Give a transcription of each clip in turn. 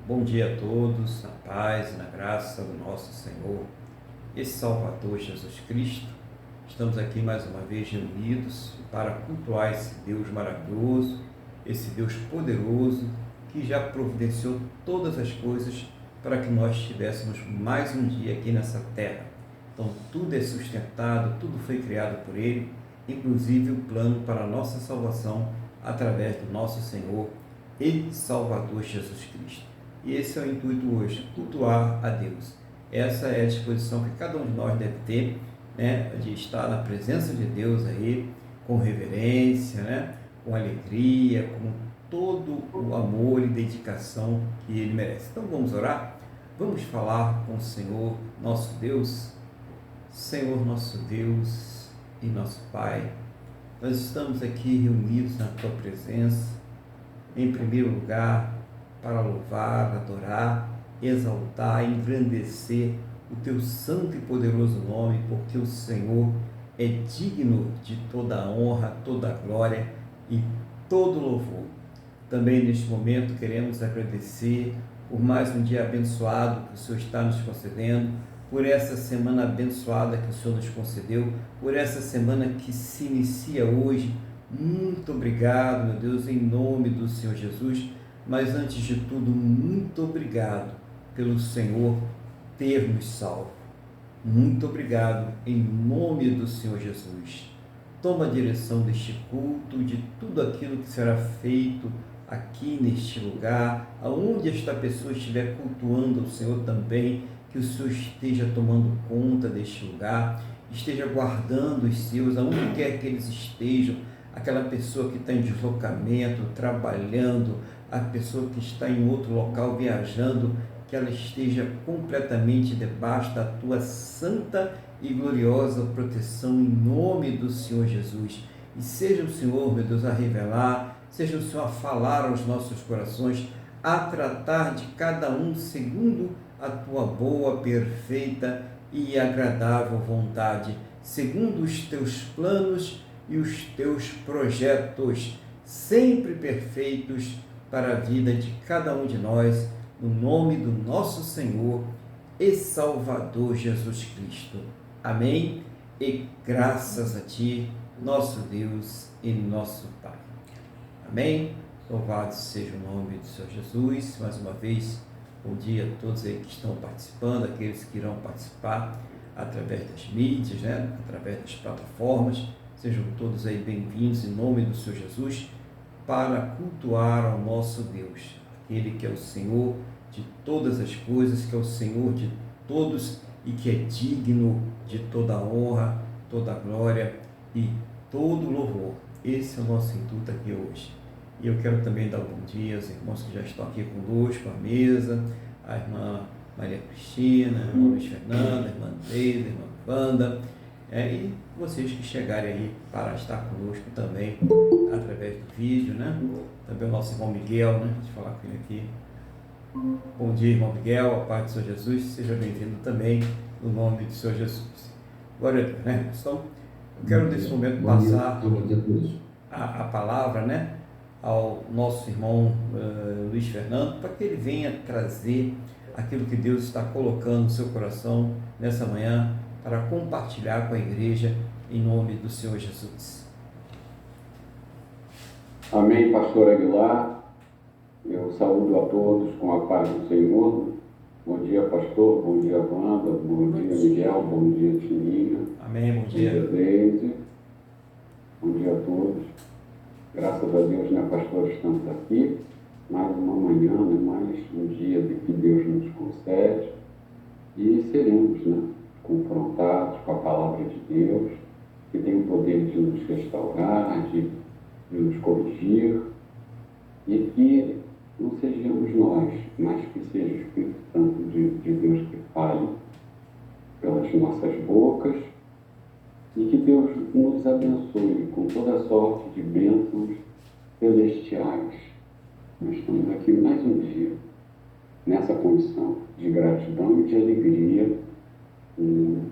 Bom dia a todos, na paz e na graça do nosso Senhor e Salvador Jesus Cristo. Estamos aqui mais uma vez reunidos para cultuar esse Deus maravilhoso, esse Deus poderoso que já providenciou todas as coisas para que nós tivéssemos mais um dia aqui nessa terra. Então tudo é sustentado, tudo foi criado por Ele, inclusive o plano para a nossa salvação através do nosso Senhor e Salvador Jesus Cristo. E esse é o intuito hoje, cultuar a Deus. Essa é a disposição que cada um de nós deve ter, né, de estar na presença de Deus aí, com reverência, né, com alegria, com todo o amor e dedicação que Ele merece. Então vamos orar? Vamos falar com o Senhor, nosso Deus. Senhor, nosso Deus e nosso Pai, nós estamos aqui reunidos na Tua presença, em primeiro lugar, para louvar, adorar, exaltar, engrandecer o Teu santo e poderoso nome, porque o Senhor é digno de toda a honra, toda a glória e todo louvor. Também neste momento queremos agradecer por mais um dia abençoado que o Senhor está nos concedendo, por essa semana abençoada que o Senhor nos concedeu, por essa semana que se inicia hoje. Muito obrigado, meu Deus, em nome do Senhor Jesus. Mas antes de tudo, muito obrigado pelo Senhor ter nos salvo. Muito obrigado em nome do Senhor Jesus. Toma a direção deste culto, de tudo aquilo que será feito aqui neste lugar, aonde esta pessoa estiver cultuando o Senhor também, que o Senhor esteja tomando conta deste lugar, esteja guardando os seus, aonde quer que eles estejam, aquela pessoa que está em deslocamento, trabalhando, a pessoa que está em outro local viajando, que ela esteja completamente debaixo da tua santa e gloriosa proteção em nome do Senhor Jesus. E seja o Senhor, meu Deus, a revelar, seja o Senhor a falar aos nossos corações, a tratar de cada um segundo a tua boa, perfeita e agradável vontade, segundo os teus planos e os teus projetos, sempre perfeitos para a vida de cada um de nós, no nome do nosso Senhor e Salvador Jesus Cristo. Amém? E graças a Ti, nosso Deus e nosso Pai. Amém? Louvado seja o nome do Senhor Jesus. Mais uma vez, bom dia a todos aí que estão participando, aqueles que irão participar através das mídias, né? Através das plataformas. Sejam todos aí bem-vindos em nome do Senhor Jesus, para cultuar ao nosso Deus, aquele que é o Senhor de todas as coisas, que é o Senhor de todos e que é digno de toda a honra, toda a glória e todo o louvor. Esse é o nosso intuito aqui hoje. E eu quero também dar um bom dia aos irmãos que já estão aqui conosco, à mesa, a irmã Maria Cristina, a irmã Luiz Fernanda, a irmã Deise, a irmã Wanda, e vocês que chegarem aí para estar conosco também, através do vídeo, né? Também o nosso irmão Miguel, né? Deixa eu falar com ele aqui. Bom dia, irmão Miguel, a paz do Senhor Jesus, seja bem-vindo também, no nome do Senhor Jesus. Glória a Deus, né? Então, eu quero nesse momento passar a palavra, né, ao nosso irmão Luiz Fernando, para que ele venha trazer aquilo que Deus está colocando no seu coração nessa manhã, para compartilhar com a igreja, em nome do Senhor Jesus. Amém, pastor Aguilar. Eu saúdo a todos com a paz do Senhor. Bom dia, pastor. Bom dia, Wanda. Bom dia, Miguel. Bom dia, Tininha. Amém, bom dia. Bom dia, Deise. Bom dia a todos. Graças a Deus, né, pastor, estamos aqui. Mais uma manhã, né, mais um dia de que Deus nos concede. E seremos, né, confrontados com a palavra de Deus, que tem o poder de nos restaurar, de nos corrigir, e que não sejamos nós, mas que seja o Espírito Santo de Deus que fale pelas nossas bocas, e que Deus nos abençoe com toda sorte de bênçãos celestiais. Nós estamos aqui mais um dia, nessa condição de gratidão e de alegria, em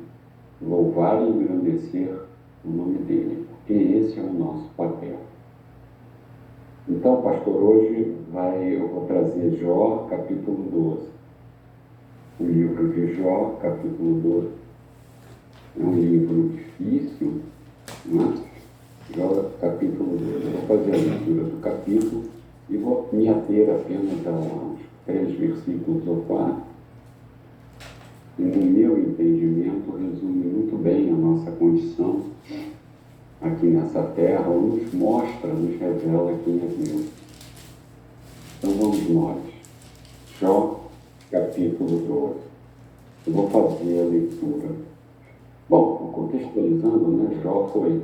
louvar e engrandecer o nome dele, porque esse é o nosso papel. Então, pastor, hoje eu vou trazer Jó, capítulo 12. O livro de Jó, capítulo 12. É um livro difícil, né? Jó, capítulo 12. Eu vou fazer a leitura do capítulo e vou me ater apenas a uns 3 versículos ou 4. E, no meu entendimento, resume muito bem a nossa condição aqui nessa terra, ou nos mostra, nos revela quem é Deus. Então vamos nós. Jó, capítulo 12. Eu vou fazer a leitura. Bom, contextualizando, né, Jó foi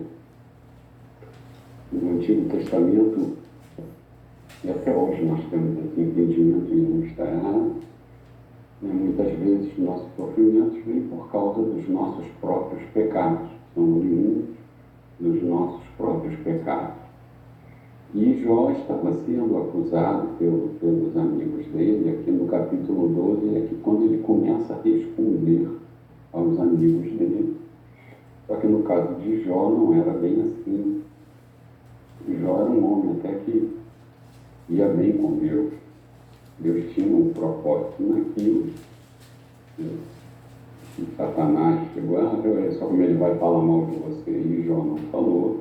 no Antigo Testamento, e até hoje nós temos esse entendimento e não está errado, né, muitas vezes nossos sofrimentos vêm por causa dos nossos próprios pecados, são oriundos dos nossos próprios pecados. E Jó estava sendo acusado pelos amigos dele, aqui no capítulo 12, é que quando ele começa a responder aos amigos dele. Só que no caso de Jó não era bem assim. Jó era um homem até que ia bem com Deus. Deus tinha um propósito naquilo. E Satanás chegou, olha só como ele vai falar mal de você. E Jó não falou.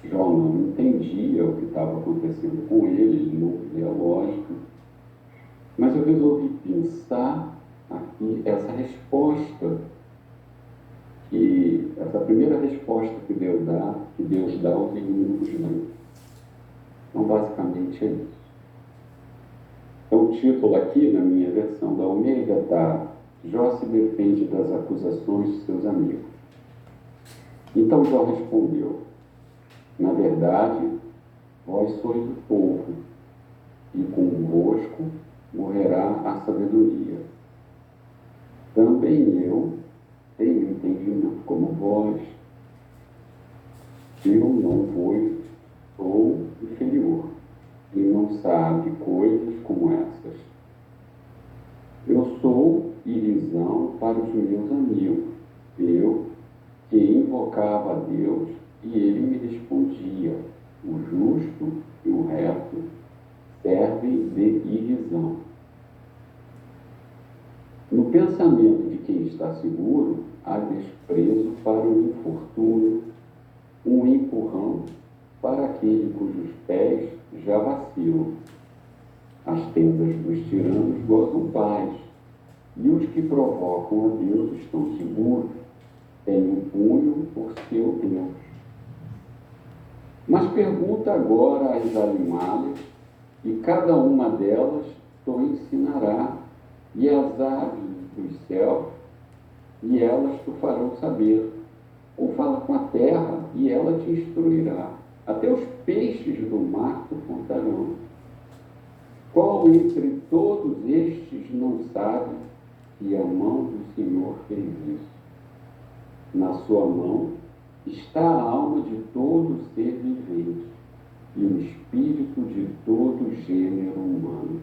Jó não entendia o que estava acontecendo com ele não via lógica. Mas eu resolvi pensar aqui essa resposta, essa primeira resposta que Deus dá aos inimigos dele. Então, basicamente é isso. Então, o título aqui, na minha versão da Almeida, está: Jó se defende das acusações de seus amigos. Então, Jó respondeu: na verdade, vós sois o povo, e convosco morrerá a sabedoria. Também eu tenho entendimento como vós. Eu não vos sou inferior, e não sabe coisas como essas. Eu sou irrisão para os meus amigos, eu que invocava a Deus, e ele me respondia: o justo e o reto servem de irrisão. No pensamento de quem está seguro, há desprezo para o infortúnio, um empurrão para aquele cujos pés já vacilam. As tendas dos tiranos gozam paz, e os que provocam a Deus estão seguros, têm um punho por seu Deus. Mas pergunta agora às animais, e cada uma delas te ensinará, e as aves dos céus, e elas te farão saber. Ou fala com a terra, e ela te instruirá. Até os peixes do mar te contarão. Qual entre todos estes não sabe que a mão do Senhor fez isso? Na sua mão está a alma de todo ser vivente e o espírito de todo gênero humano.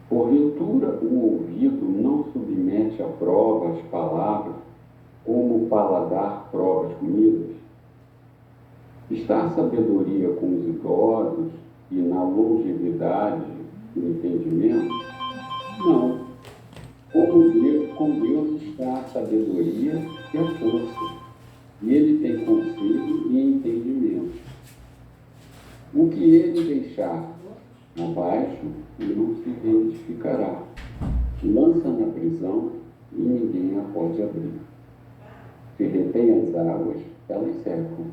Porventura, o ouvido não submete à prova as palavras, como o paladar prova as comidas? Está a sabedoria com os idosos e na longevidade o entendimento? Não. Com Deus está a sabedoria e a força, e ele tem conselho e entendimento. O que ele deixar abaixo não se verificará. Lança na prisão e ninguém a pode abrir. Se retém as águas, elas secam.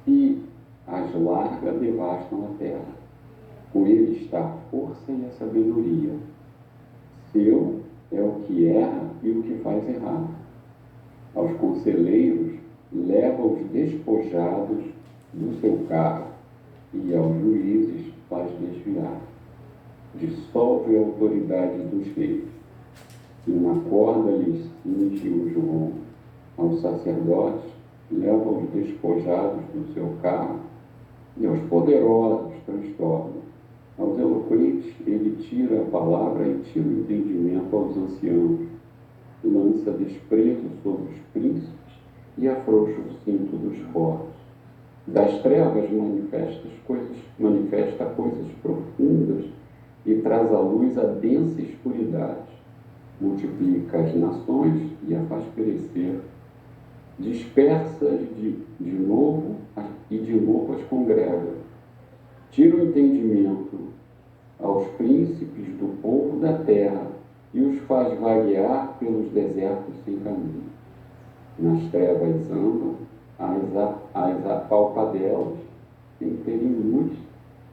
Se as larga, devastam a terra. Com ele está a força e a sabedoria. Seu é o que erra e o que faz errar. Aos conselheiros leva os despojados do seu carro, e aos juízes faz desviar. Dissolve a autoridade dos reis, e na corda lhes cinge o João. Aos sacerdotes leva os despojados do seu carro, e aos poderosos transtorna. Aos eloquentes ele tira a palavra e tira o entendimento aos anciãos. Lança desprezo sobre os príncipes e afrouxa o cinto dos fortes. Das trevas manifesta coisas profundas e traz à luz a densa escuridade. Multiplica as nações e a faz perecer. Dispersa de novo e de novo as congrega. Tira o entendimento aos príncipes do povo da terra e os faz vaguear pelos desertos sem caminho. Nas trevas andam, as apalpadelas sem terem luz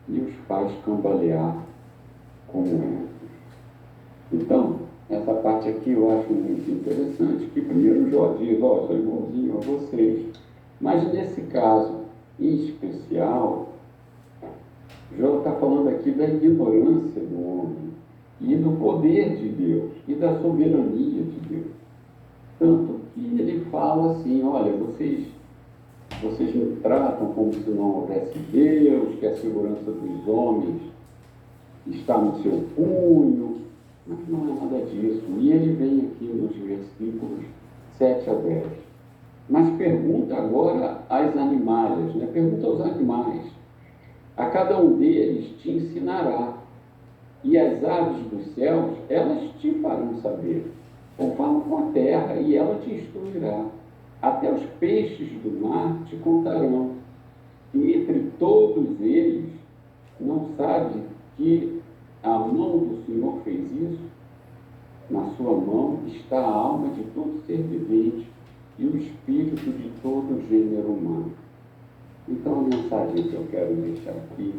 e os faz cambalear como ventos. Então, essa parte aqui eu acho muito interessante, que primeiro Jó diz, sou igualzinho a vocês. Mas nesse caso em especial, Jó está falando aqui da ignorância do homem e do poder de Deus e da soberania de Deus. Tanto que ele fala assim, olha, vocês me tratam como se não houvesse Deus, que a segurança dos homens está no seu punho, mas não é nada disso. E ele vem aqui nos versículos 7 a 10. Mas pergunta agora às animalhas, né? Pergunta aos animais. A cada um deles te ensinará, e as aves dos céus, elas te farão saber. Ou fala com a terra, e ela te instruirá. Até os peixes do mar te contarão. E entre todos eles, não sabe que a mão do Senhor fez isso? Na sua mão está a alma de todo ser vivente e o espírito de todo gênero humano. Então, a mensagem que eu quero deixar aqui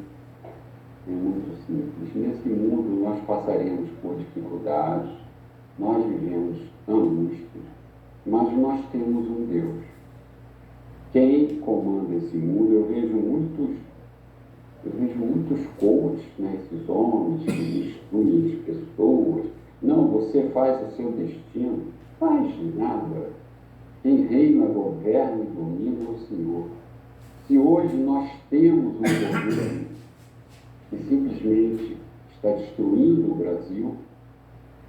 é muito simples. Nesse mundo, nós passaremos por dificuldades, nós vivemos angústias, mas nós temos um Deus. Quem comanda esse mundo, eu vejo muitos coaches, né, esses homens que instruem as pessoas. Não, você faz o seu destino. Faz nada. Quem reina, governa e domina é o Senhor. Se hoje nós temos um governo que simplesmente está destruindo o Brasil,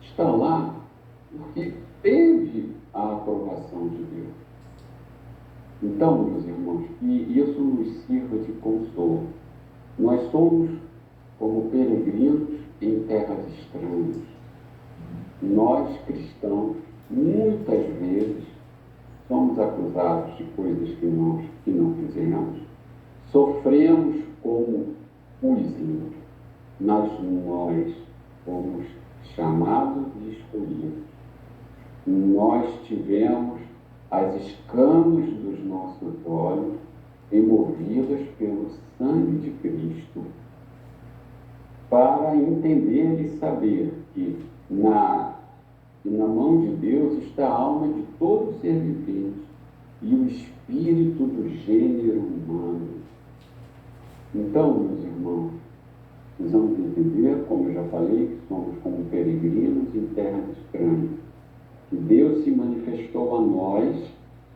está lá porque teve a aprovação de Deus. Então, meus irmãos, que isso nos sirva de consolo. Nós somos como peregrinos em terras estranhas. Nós, cristãos, muitas vezes somos acusados de coisas que não fizemos. Sofremos como os ímpios, mas nós fomos chamados e escolhidos. Nós tivemos as escamas dos nossos olhos removidas pelo sangue de Cristo, para entender e saber que na mão de Deus está a alma de todo ser vivente e o espírito do gênero humano. Então, meus irmãos, precisamos entender, como eu já falei, que somos como peregrinos em terras estranhas, que Deus se manifestou a nós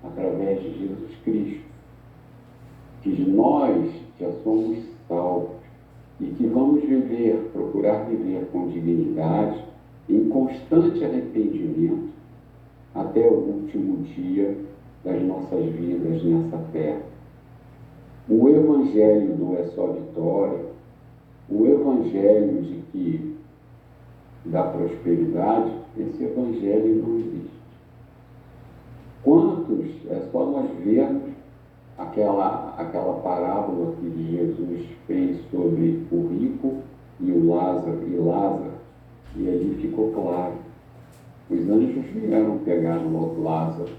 através de Jesus Cristo, que nós já somos salvos e que vamos procurar viver com dignidade, em constante arrependimento, até o último dia das nossas vidas nessa terra. O Evangelho não é só vitória, o Evangelho da prosperidade, esse Evangelho não existe. Quantos, é só nós vermos aquela parábola que Jesus fez sobre o rico e Lázaro, e ali ficou claro. Os anjos vieram pegar o Lázaro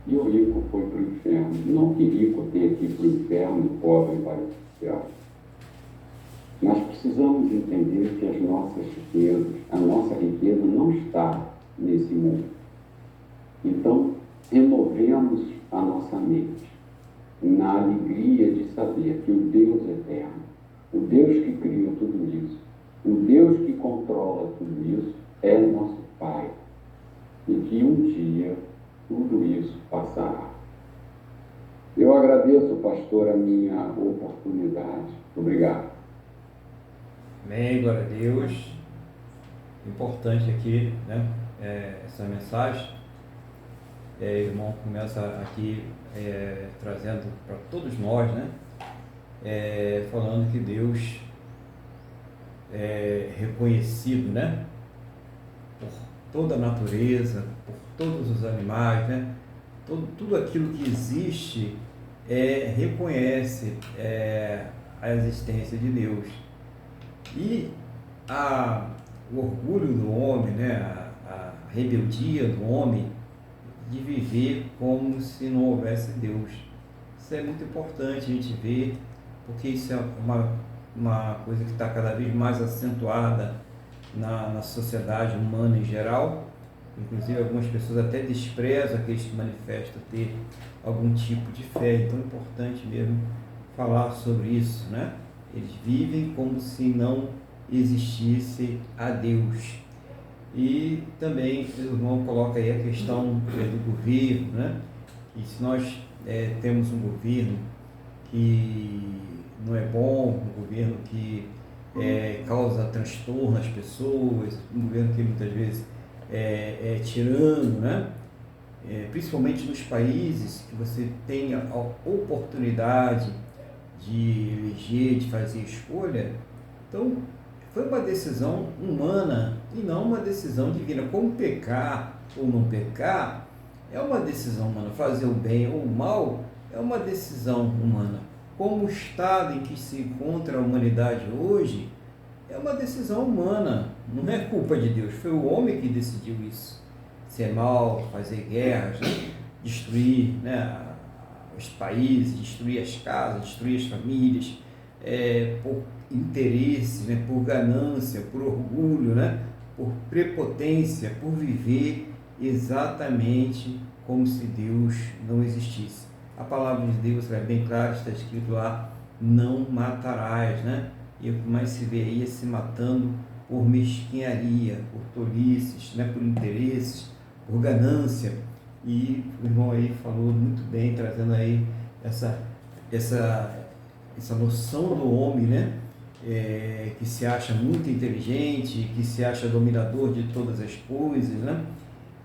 e o rico foi para o inferno. Não que rico tenha que ir para o inferno e pobre para o céu. Mas precisamos entender que a nossa riqueza não está nesse mundo. Então, renovemos a nossa mente na alegria de saber que o Deus eterno, o Deus que criou tudo isso, o Deus que controla tudo isso, é nosso Pai. E que um dia tudo isso passará. Eu agradeço, pastor, a minha oportunidade. Obrigado. Amém, glória a Deus. Importante aqui, né, essa mensagem. O irmão começa aqui trazendo para todos nós, né? Falando que Deus é reconhecido, né? Por toda a natureza, por todos os animais, né? Tudo aquilo que existe reconhece a existência de Deus. E o orgulho do homem, né? A rebeldia do homem de viver como se não houvesse Deus. Isso é muito importante a gente ver, porque isso é uma coisa que está cada vez mais acentuada na sociedade humana em geral. Inclusive algumas pessoas até desprezam aqueles que manifestam ter algum tipo de fé. Então é importante mesmo falar sobre isso, né? Eles vivem como se não existisse a Deus. E também o irmão coloca aí a questão do governo, né? E se nós temos um governo que não é bom, um governo que causa transtorno às pessoas, um governo que muitas vezes é tirano, né? Principalmente nos países que você tem a oportunidade de eleger, de fazer escolha. Então, foi uma decisão humana e não uma decisão divina. Como pecar ou não pecar é uma decisão humana. Fazer o bem ou o mal é uma decisão humana. Como o estado em que se encontra a humanidade hoje é uma decisão humana. Não é culpa de Deus. Foi o homem que decidiu isso. Ser mal, fazer guerras, né? Destruir, né, os países, destruir as casas, destruir as famílias, por interesse, né, por ganância, por orgulho, né, por prepotência, por viver exatamente como se Deus não existisse. A palavra de Deus é bem clara, está escrito lá, não matarás, né? E o que mais se vê aí é se matando por mesquinharia, por tolices, né, por interesses, por ganância. E o irmão aí falou muito bem, trazendo aí essa noção do homem, né? Que se acha muito inteligente, que se acha dominador de todas as coisas, né?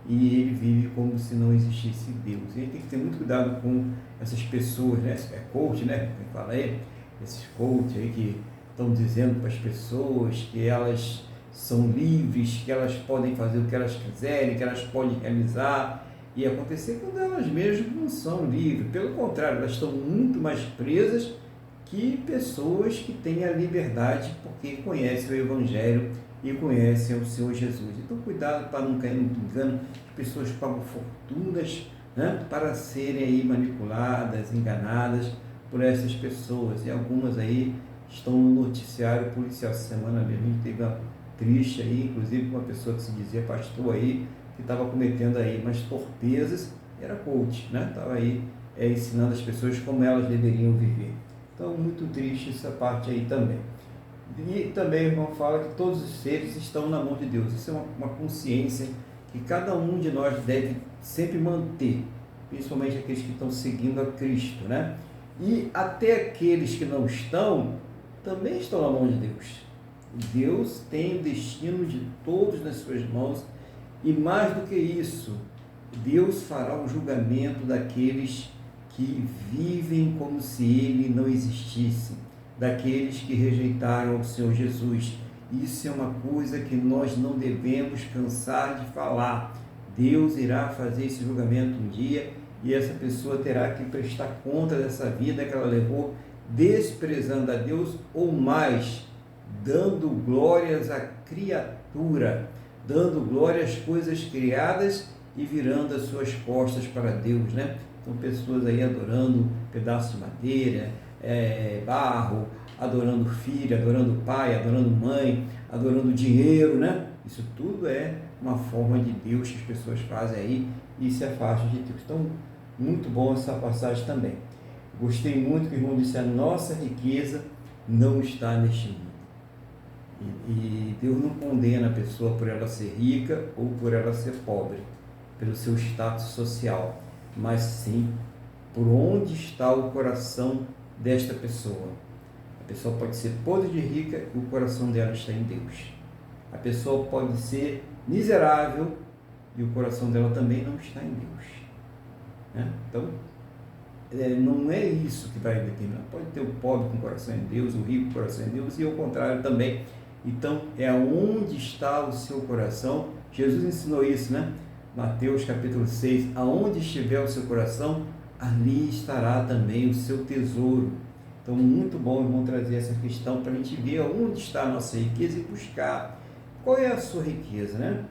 E ele vive como se não existisse Deus. E a gente tem que ter muito cuidado com essas pessoas, né? Coach, né? Como fala aí? Esses coaches aí que estão dizendo para as pessoas que elas são livres, que elas podem fazer o que elas quiserem, que elas podem realizar e acontecer quando elas mesmas não são livres. Pelo contrário, elas estão muito mais presas que pessoas que têm a liberdade porque conhecem o Evangelho e conhecem o Senhor Jesus. Então, cuidado para não cair no engano. As pessoas pagam fortunas, né, para serem aí manipuladas, enganadas por essas pessoas. E algumas aí estão no noticiário policial. Essa semana mesmo a gente teve uma triste aí, inclusive uma pessoa que se dizia pastor aí, que estava cometendo aí umas torpezas, era coach, né? Estava aí ensinando as pessoas como elas deveriam viver. Então, muito triste essa parte aí também. E também o irmão fala que todos os seres estão na mão de Deus. Isso é uma consciência que cada um de nós deve sempre manter, principalmente aqueles que estão seguindo a Cristo, né? E até aqueles que não estão, também estão na mão de Deus. Deus tem o destino de todos nas suas mãos e mais do que isso, Deus fará o julgamento daqueles que vivem como se Ele não existisse, daqueles que rejeitaram o Senhor Jesus. Isso é uma coisa que nós não devemos cansar de falar. Deus irá fazer esse julgamento um dia e essa pessoa terá que prestar conta dessa vida que ela levou, desprezando a Deus ou mais, dando glórias à criatura, dando glória às coisas criadas e virando as suas costas para Deus, né? Então, pessoas aí adorando pedaço de madeira, barro, adorando filho, adorando pai, adorando mãe, adorando dinheiro, né? Isso tudo é uma forma de Deus que as pessoas fazem aí e se afastam de Deus. Então, muito bom essa passagem também. Gostei muito que o irmão disse, a nossa riqueza não está neste mundo. E Deus não condena a pessoa por ela ser rica ou por ela ser pobre, pelo seu status social, mas sim por onde está o coração desta pessoa. A pessoa pode ser podre de rica e o coração dela está em Deus. A pessoa pode ser miserável e o coração dela também não está em Deus. né? Então, não é isso que vai determinar. Pode ter o pobre com o coração em Deus, o rico com o coração em Deus, e o contrário também. Então, é onde está o seu coração. Jesus ensinou isso, né? Mateus capítulo 6, aonde estiver o seu coração, ali estará também o seu tesouro. Então, muito bom, irmão, trazer essa questão para a gente ver onde está a nossa riqueza e buscar qual é a sua riqueza, né?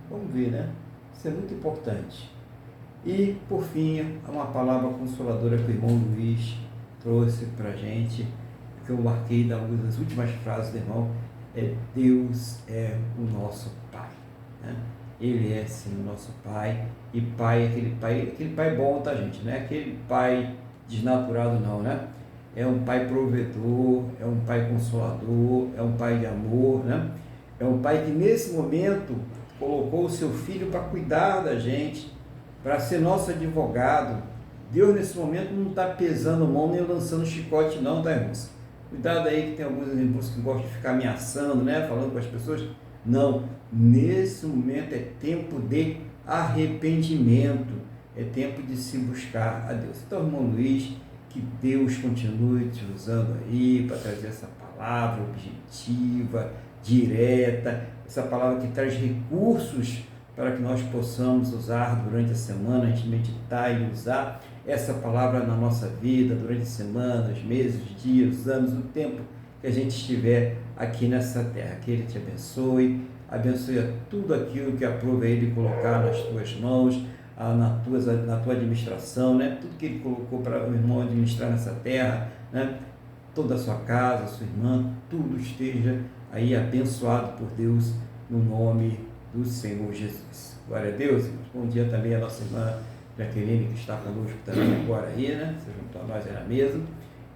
Vamos ver, né? Isso é muito importante. E, por fim, uma palavra consoladora que o irmão Luiz trouxe para a gente, que eu marquei das últimas frases do irmão, Deus é o nosso Pai, né? Ele é sim o nosso Pai, e Pai, aquele pai bom, tá, gente? Não é aquele Pai desnaturado, não, né? É um Pai provedor, é um Pai consolador, é um Pai de amor, né? É um Pai que nesse momento colocou o seu Filho para cuidar da gente, para ser nosso advogado. Deus nesse momento não está pesando mão nem lançando chicote não, tá, irmãos? Cuidado aí que tem alguns irmãos que gostam de ficar ameaçando, né? Falando com as pessoas. Não, nesse momento é tempo de arrependimento, é tempo de se buscar a Deus. Então, irmão Luiz, que Deus continue te usando aí para trazer essa palavra objetiva, direta, essa palavra que traz recursos para que nós possamos usar durante a semana, a gente meditar e usar essa palavra na nossa vida, durante semanas, meses, dias, anos, o tempo que a gente estiver aqui nessa terra. Que Ele te abençoe a tudo aquilo que aprove Ele colocar nas tuas mãos, na tua administração, né? Tudo que Ele colocou para o irmão administrar nessa terra, né? Toda a sua casa, a sua irmã, tudo esteja aí abençoado por Deus, no nome do Senhor Jesus. Glória a Deus. Bom dia também a nossa irmã Jaqueline, que está conosco também agora aí, né? Se juntou a nós aí na mesa,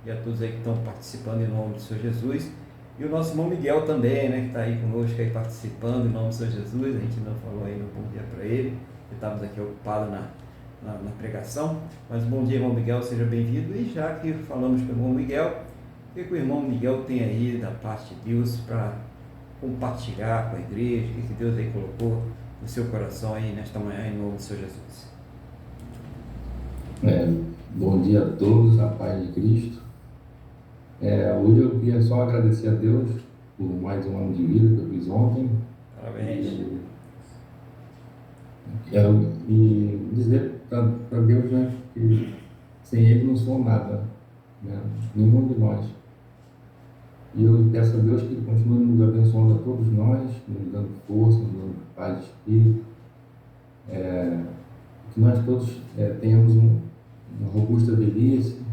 e a todos aí que estão participando em nome do Senhor Jesus. E o nosso irmão Miguel também, né? Que está aí conosco aí participando em nome do Senhor Jesus. A gente não falou aí no bom dia para ele, estávamos aqui ocupados na pregação. Mas bom dia, irmão Miguel, seja bem-vindo. E já que falamos com o irmão Miguel, o que o irmão Miguel tem aí da parte de Deus para compartilhar com a igreja, o que Deus aí colocou no seu coração aí nesta manhã, em nome do Senhor Jesus? Bom dia a todos, a paz de Cristo. Hoje eu queria só agradecer a Deus por mais um ano de vida que eu fiz ontem. Parabéns. E dizer para Deus, né, que sem Ele não sou nada, né, nenhum de nós. E eu peço a Deus que Ele continue nos abençoando a todos nós, nos dando força, nos dando paz de espírito, que nós todos tenhamos uma robusta velhice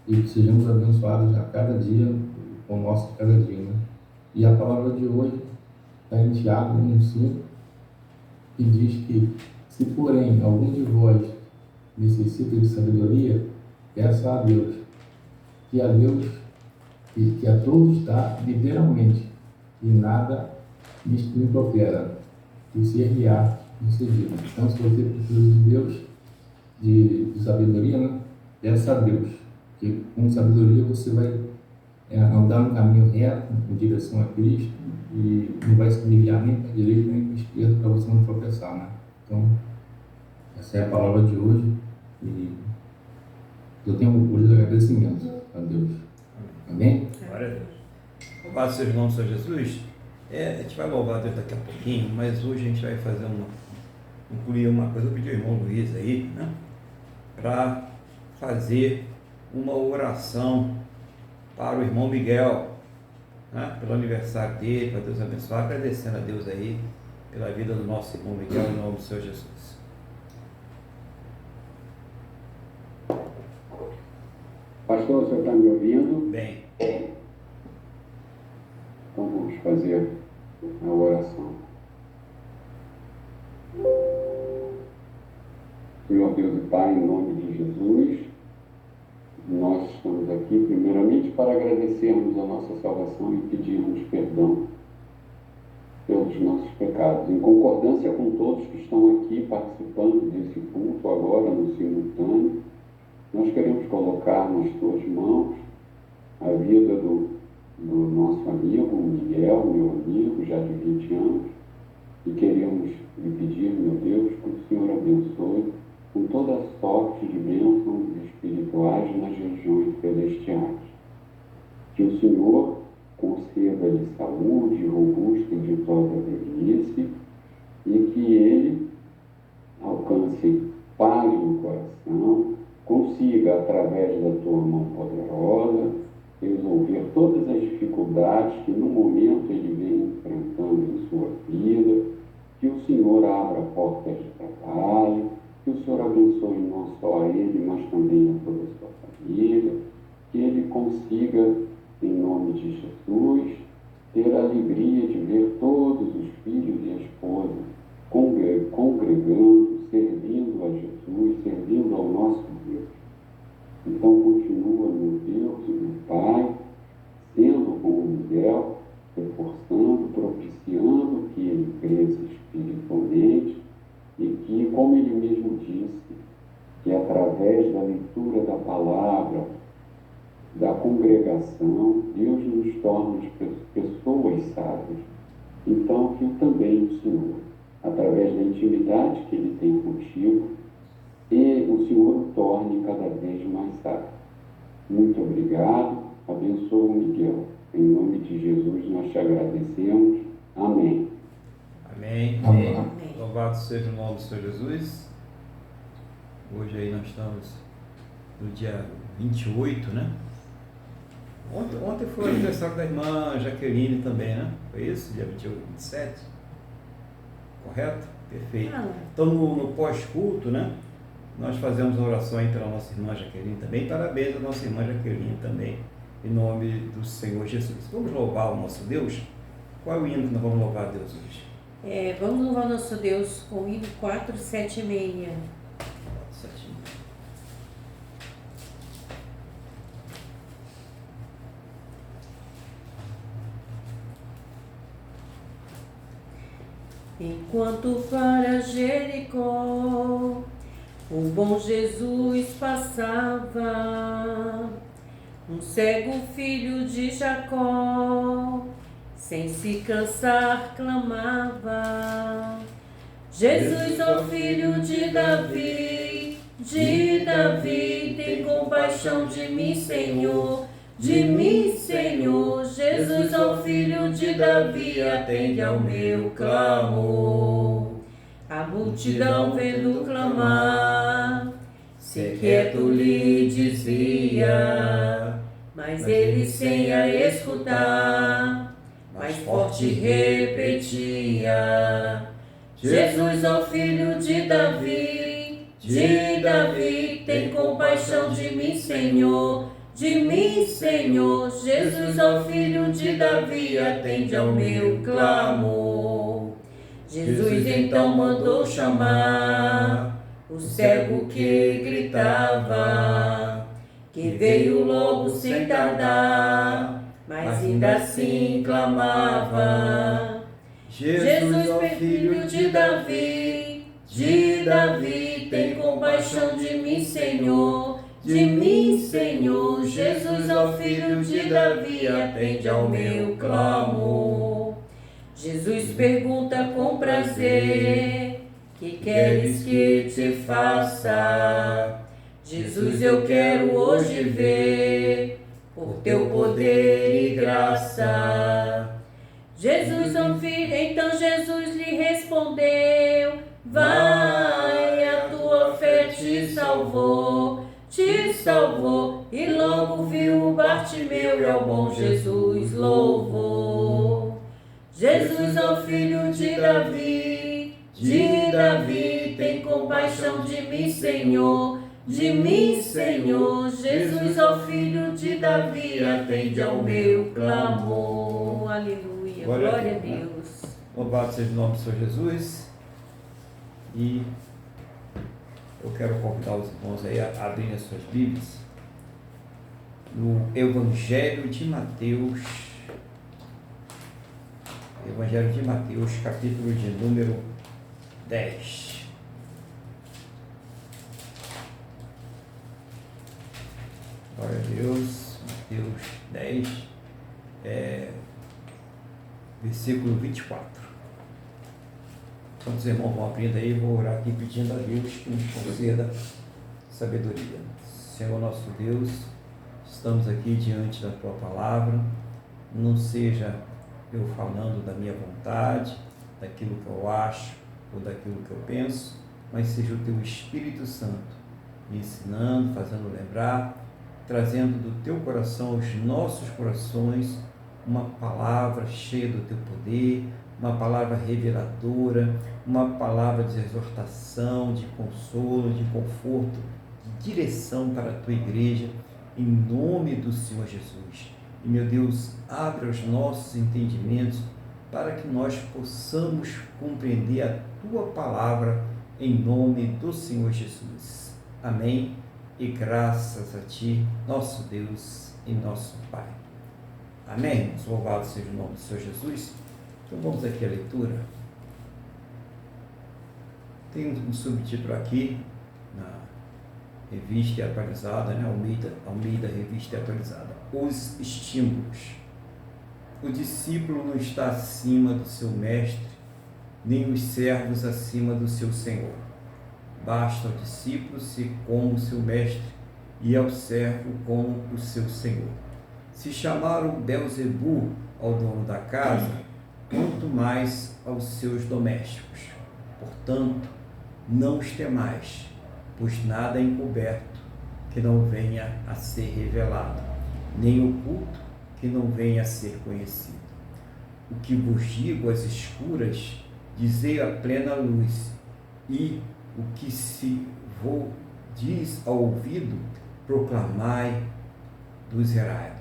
e que sejamos abençoados a cada dia, com o nosso de cada dia, né? E a palavra de hoje está em Tiago 1,5, que diz que, se porém algum de vós necessita de sabedoria, peça a Deus, que a todos dá liberalmente, e nada lhe impropera, e ser-lhe-á concedido. Então, se você precisa de Deus, de sabedoria, né? Peça a Deus, que com sabedoria você vai andar no caminho reto, em direção a Cristo, e não vai se desviar nem para a direita nem para a esquerda, para você não tropeçar, né? Então, essa é a palavra de hoje, e eu tenho orgulho de agradecimento a Deus. Amém? Glória a Deus. Louvado seja o nome do Senhor Jesus. A gente vai louvar a Deus daqui a pouquinho, mas hoje a gente vai fazer incluir uma coisa. Eu pedi ao irmão Luiz aí, né? Para fazer uma oração para o irmão Miguel, né? Pelo aniversário dele, para Deus abençoar, agradecendo a Deus aí pela vida do nosso irmão Miguel, em nome do Senhor Jesus. Pastor, o senhor está me ouvindo? Bem. Então vamos fazer a oração. Senhor Deus e Pai, em nome de Jesus, nós estamos aqui primeiramente para agradecermos a nossa salvação e pedirmos perdão pelos nossos pecados, em concordância com todos que estão aqui participando desse culto agora no simultâneo. Nós queremos colocar nas tuas mãos a vida do nosso amigo Miguel, meu amigo, já de 20 anos, e queremos lhe pedir, meu Deus, que o Senhor abençoe com toda sorte de bênçãos espirituais nas regiões celestiais. Que o Senhor conceda-lhe saúde robusta e ditosa velhice, e que ele alcance paz no coração, consiga, através da tua mão poderosa, resolver todas as dificuldades que no momento ele vem enfrentando em sua vida, que o Senhor abra portas de trabalho, que o Senhor abençoe não só a ele, mas também a toda a sua família, que ele consiga, em nome de Jesus, ter a alegria de ver todos os filhos e a esposa congregando, servindo a Jesus, servindo ao nosso Deus. Então continua, meu Deus e meu Pai, sendo com o Miguel, reforçando, propiciando que ele cresça espiritualmente e que, como ele mesmo disse, que através da leitura da palavra, da congregação, Deus nos torna pessoas sábias. Então, que também o Senhor, através da intimidade que ele tem contigo, e o Senhor o torne cada vez mais sábio. Muito obrigado. Abençoa o Miguel. Em nome de Jesus nós te agradecemos. Amém. Amém. Amém. Amém. Louvado seja o nome do Senhor Jesus. Hoje aí nós estamos no dia 28, né? Ontem foi o aniversário da irmã Jaqueline também, né? Foi isso? Dia 28, 27? Correto? Perfeito. Então no pós-culto, né? Nós fazemos orações pela nossa irmã Jaqueline também. Parabéns à nossa irmã Jaqueline também, em nome do Senhor Jesus. Vamos louvar o nosso Deus? Qual é o hino que nós vamos louvar a Deus hoje? Vamos louvar o nosso Deus com o hino 476. 476. Enquanto para Jericó o bom Jesus passava, um cego filho de Jacó, sem se cansar clamava: Jesus, ó filho de Davi, tem compaixão de mim, Senhor, de mim, Senhor. Jesus, ó filho de Davi, atende ao meu clamor. A multidão vendo clamar, se quieto lhe dizia, mas ele sem a escutar, mais forte repetia: Jesus, ó filho de Davi, tem compaixão de mim, Senhor, de mim, Senhor. Jesus, ó filho de Davi, atende ao meu clamor. Jesus então mandou chamar o cego que gritava, que veio logo sem tardar, mas ainda assim clamava: Jesus, ó filho de Davi, tem compaixão de mim, Senhor, de mim, Senhor. Jesus, ó filho de Davi, atende ao meu clamor. Jesus pergunta com prazer: que queres que te faça? Jesus, eu quero hoje ver, por teu poder e graça. Jesus, ó filho, então Jesus lhe respondeu: vai, a tua fé te salvou. E logo viu Bartimeu e ao bom Jesus louvou. Jesus, ó filho de Davi, tem compaixão de mim, Senhor, de mim, Senhor. Jesus, ó filho de Davi, atende ao meu clamor. Aleluia, glória a Deus. Louvado seja o nome do Senhor Jesus. E eu quero convidar os irmãos aí a abrirem as suas Bíblias no Evangelho de Mateus. Evangelho de Mateus, capítulo de número 10. Glória a Deus. Mateus 10, versículo 24. Quando os irmãos vão abrindo aí, vou orar aqui pedindo a Deus que nos conceda sabedoria. Senhor nosso Deus, estamos aqui diante da Tua Palavra, não seja eu falando da minha vontade, daquilo que eu acho ou daquilo que eu penso, mas seja o Teu Espírito Santo me ensinando, fazendo lembrar, trazendo do Teu coração aos nossos corações uma palavra cheia do Teu poder, uma palavra reveladora, uma palavra de exortação, de consolo, de conforto, de direção para a Tua igreja, em nome do Senhor Jesus. E, meu Deus, abre os nossos entendimentos para que nós possamos compreender a Tua palavra em nome do Senhor Jesus. Amém. E graças a Ti, nosso Deus e nosso Pai. Amém. Louvado seja o nome do Senhor Jesus. Então vamos aqui à leitura. Tem um subtítulo aqui na revista atualizada, né? Almeida Revista Atualizada. Os estímulos. O discípulo não está acima do seu mestre, nem os servos acima do seu senhor. Basta ao discípulo ser como seu mestre e ao servo como o seu senhor. Se chamaram Belzebu ao dono da casa, quanto mais aos seus domésticos. Portanto, não os temais, pois nada é encoberto que não venha a ser revelado, nem oculto que não venha a ser conhecido. O que vos digo às escuras, dizei à plena luz, e o que se vos diz ao ouvido, proclamai do zerado.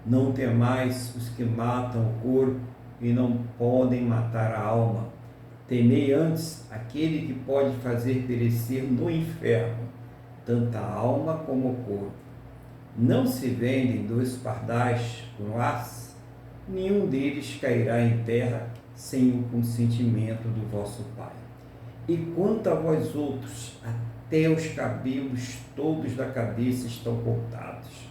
Não temais os que matam o corpo e não podem matar a alma. Temei antes aquele que pode fazer perecer no inferno tanto a alma como o corpo. Não se vendem 2 pardais por um as? Nenhum deles cairá em terra sem o consentimento do vosso Pai. E quanto a vós outros, até os cabelos todos da cabeça estão cortados.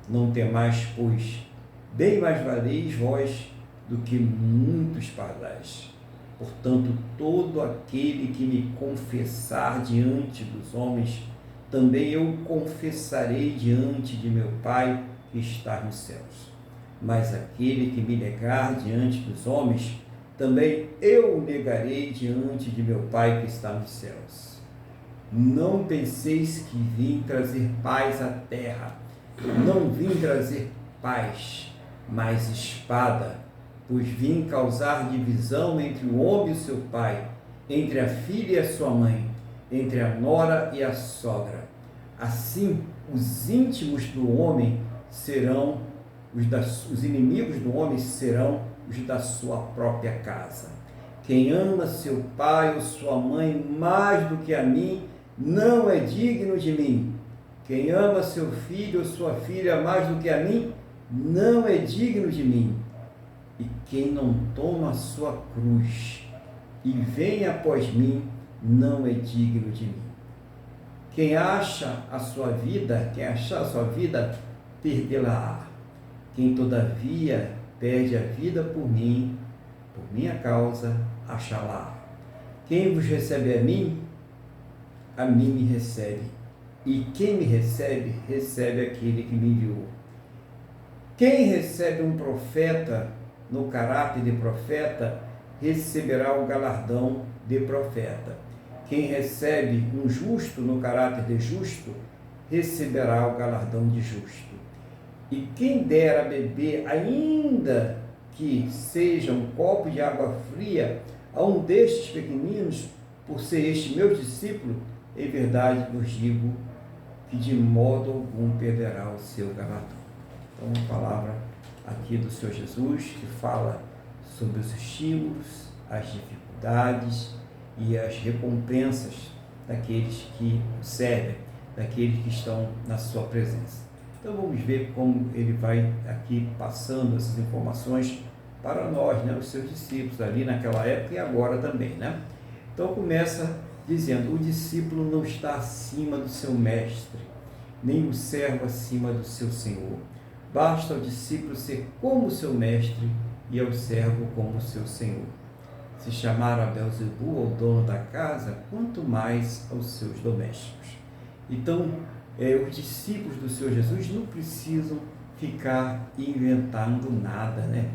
Não temais, pois, bem mais valeis vós do que muitos pardais. Portanto, todo aquele que me confessar diante dos homens, também eu confessarei diante de meu Pai que está nos céus. Mas aquele que me negar diante dos homens, também eu o negarei diante de meu Pai que está nos céus. Não penseis que vim trazer paz à terra. Não vim trazer paz, mas espada, pois vim causar divisão entre o homem e o seu pai, entre a filha e a sua mãe, entre a nora e a sogra. Assim, os íntimos do homem serão os inimigos do homem serão os da sua própria casa. Quem ama seu pai ou sua mãe mais do que a mim, não é digno de mim. Quem ama seu filho ou sua filha mais do que a mim, não é digno de mim. E quem não toma a sua cruz e vem após mim, não é digno de mim. Quem achar a sua vida, perdê-la-á. Quem todavia perde a vida por mim, por minha causa, achá-la. Quem vos recebe a mim me recebe. E quem me recebe, recebe aquele que me enviou. Quem recebe um profeta no caráter de profeta, receberá o galardão de profeta. Quem recebe um justo no caráter de justo, receberá o galardão de justo. E quem der a beber, ainda que seja um copo de água fria, a um destes pequeninos, por ser este meu discípulo, em verdade vos digo que de modo algum perderá o seu galardão. Então, uma palavra aqui do Senhor Jesus, que fala sobre os estímulos, as dificuldades e as recompensas daqueles que o servem, daqueles que estão na sua presença. Então vamos ver como ele vai aqui passando essas informações para nós, né, os seus discípulos, ali naquela época e agora também, né? Então começa dizendo, o discípulo não está acima do seu mestre, nem o servo acima do seu senhor. Basta ao discípulo ser como o seu mestre e ao servo como o seu senhor. se chamaram a Beelzebul, ao dono da casa, quanto mais aos seus domésticos. Então, os discípulos do Senhor Jesus não precisam ficar inventando nada, né?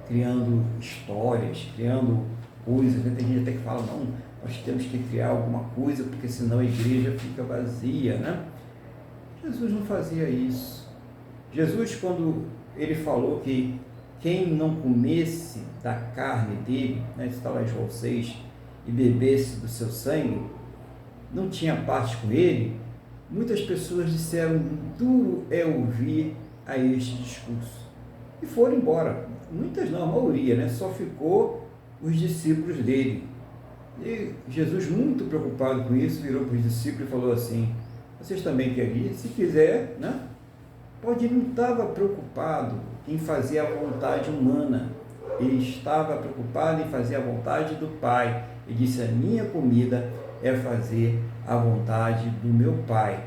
Criando histórias, criando coisas, né? Tem gente até que fala, não, nós temos que criar alguma coisa, porque senão a igreja fica vazia, né? Jesus não fazia isso. Jesus, quando ele falou que quem não comesse da carne dele, né, está lá em João 6, e bebesse do seu sangue, não tinha parte com ele, muitas pessoas disseram, duro é ouvir a este discurso. E foram embora. Muitas não, a maioria, né? Só ficou os discípulos dele. E Jesus, muito preocupado com isso, virou para os discípulos e falou assim, vocês também querem ir? Se quiser, né? Pode, não estava preocupado em fazer a vontade humana. Ele estava preocupado em fazer a vontade do Pai. Ele disse, a minha comida é fazer a vontade do meu Pai.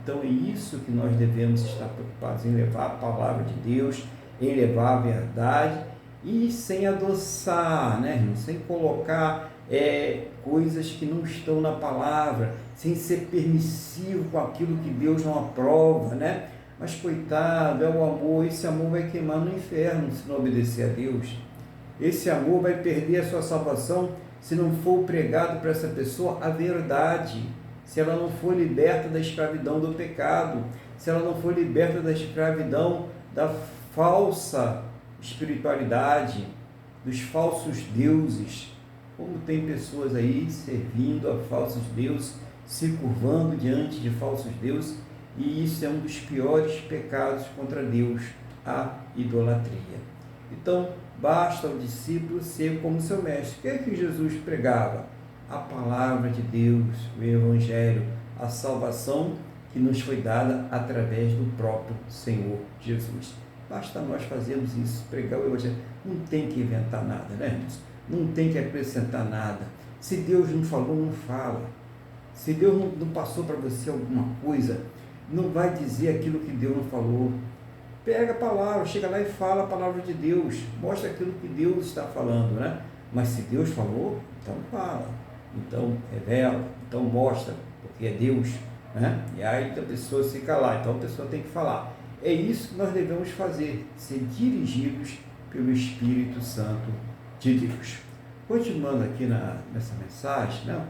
Então é isso que nós devemos estar preocupados, em levar a palavra de Deus, em levar a verdade e sem adoçar, né, irmão? Sem colocar coisas que não estão na palavra, sem ser permissivo com aquilo que Deus não aprova, né? Mas coitado, é o amor, esse amor vai queimar no inferno se não obedecer a Deus. Esse amor vai perder a sua salvação se não for pregado para essa pessoa a verdade, se ela não for liberta da escravidão do pecado, se ela não for liberta da escravidão da falsa espiritualidade, dos falsos deuses, como tem pessoas aí servindo a falsos deuses, se curvando diante de falsos deuses, e isso é um dos piores pecados contra Deus, a idolatria. Então, basta ao discípulo ser como seu mestre. O que é que Jesus pregava? A palavra de Deus, o Evangelho, a salvação que nos foi dada através do próprio Senhor Jesus. Basta nós fazermos isso, pregar o Evangelho. Não tem que inventar nada, né, irmãos? Não tem que acrescentar nada. Se Deus não falou, não fala. Se Deus não passou para você alguma coisa, não vai dizer aquilo que Deus não falou. Pega a palavra, chega lá e fala a palavra de Deus. Mostra aquilo que Deus está falando, né? Mas se Deus falou, então fala. Então revela, então mostra, porque é Deus, né? E aí a pessoa se calar, então a pessoa tem que falar. É isso que nós devemos fazer, ser dirigidos pelo Espírito Santo de Deus. Continuando aqui nessa mensagem, né?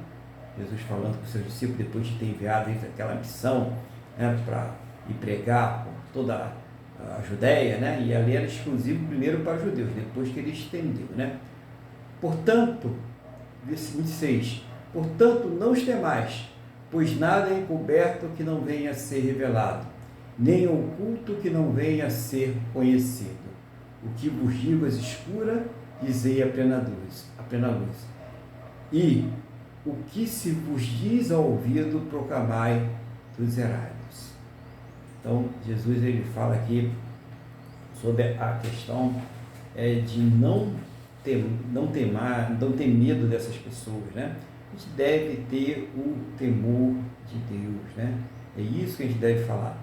Jesus falando com os seus discípulos, depois de ter enviado eles aquela missão, né, para ir pregar por toda a Judéia, né? E ali era exclusivo primeiro para os judeus, depois que ele estendeu, né? Portanto, versículo 26, portanto, não os temais, pois nada é encoberto que não venha a ser revelado, nem oculto que não venha a ser conhecido. O que vos digo às escuras, dizei a plena luz. E o que se vos diz ao ouvido, proclamai dos errados. Então, Jesus ele fala aqui sobre a questão de não ter medo dessas pessoas, né? A gente deve ter o temor de Deus, né? É isso que a gente deve falar.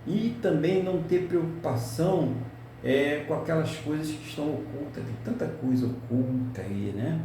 E também não ter preocupação com aquelas coisas que estão ocultas. Tem tanta coisa oculta aí, né?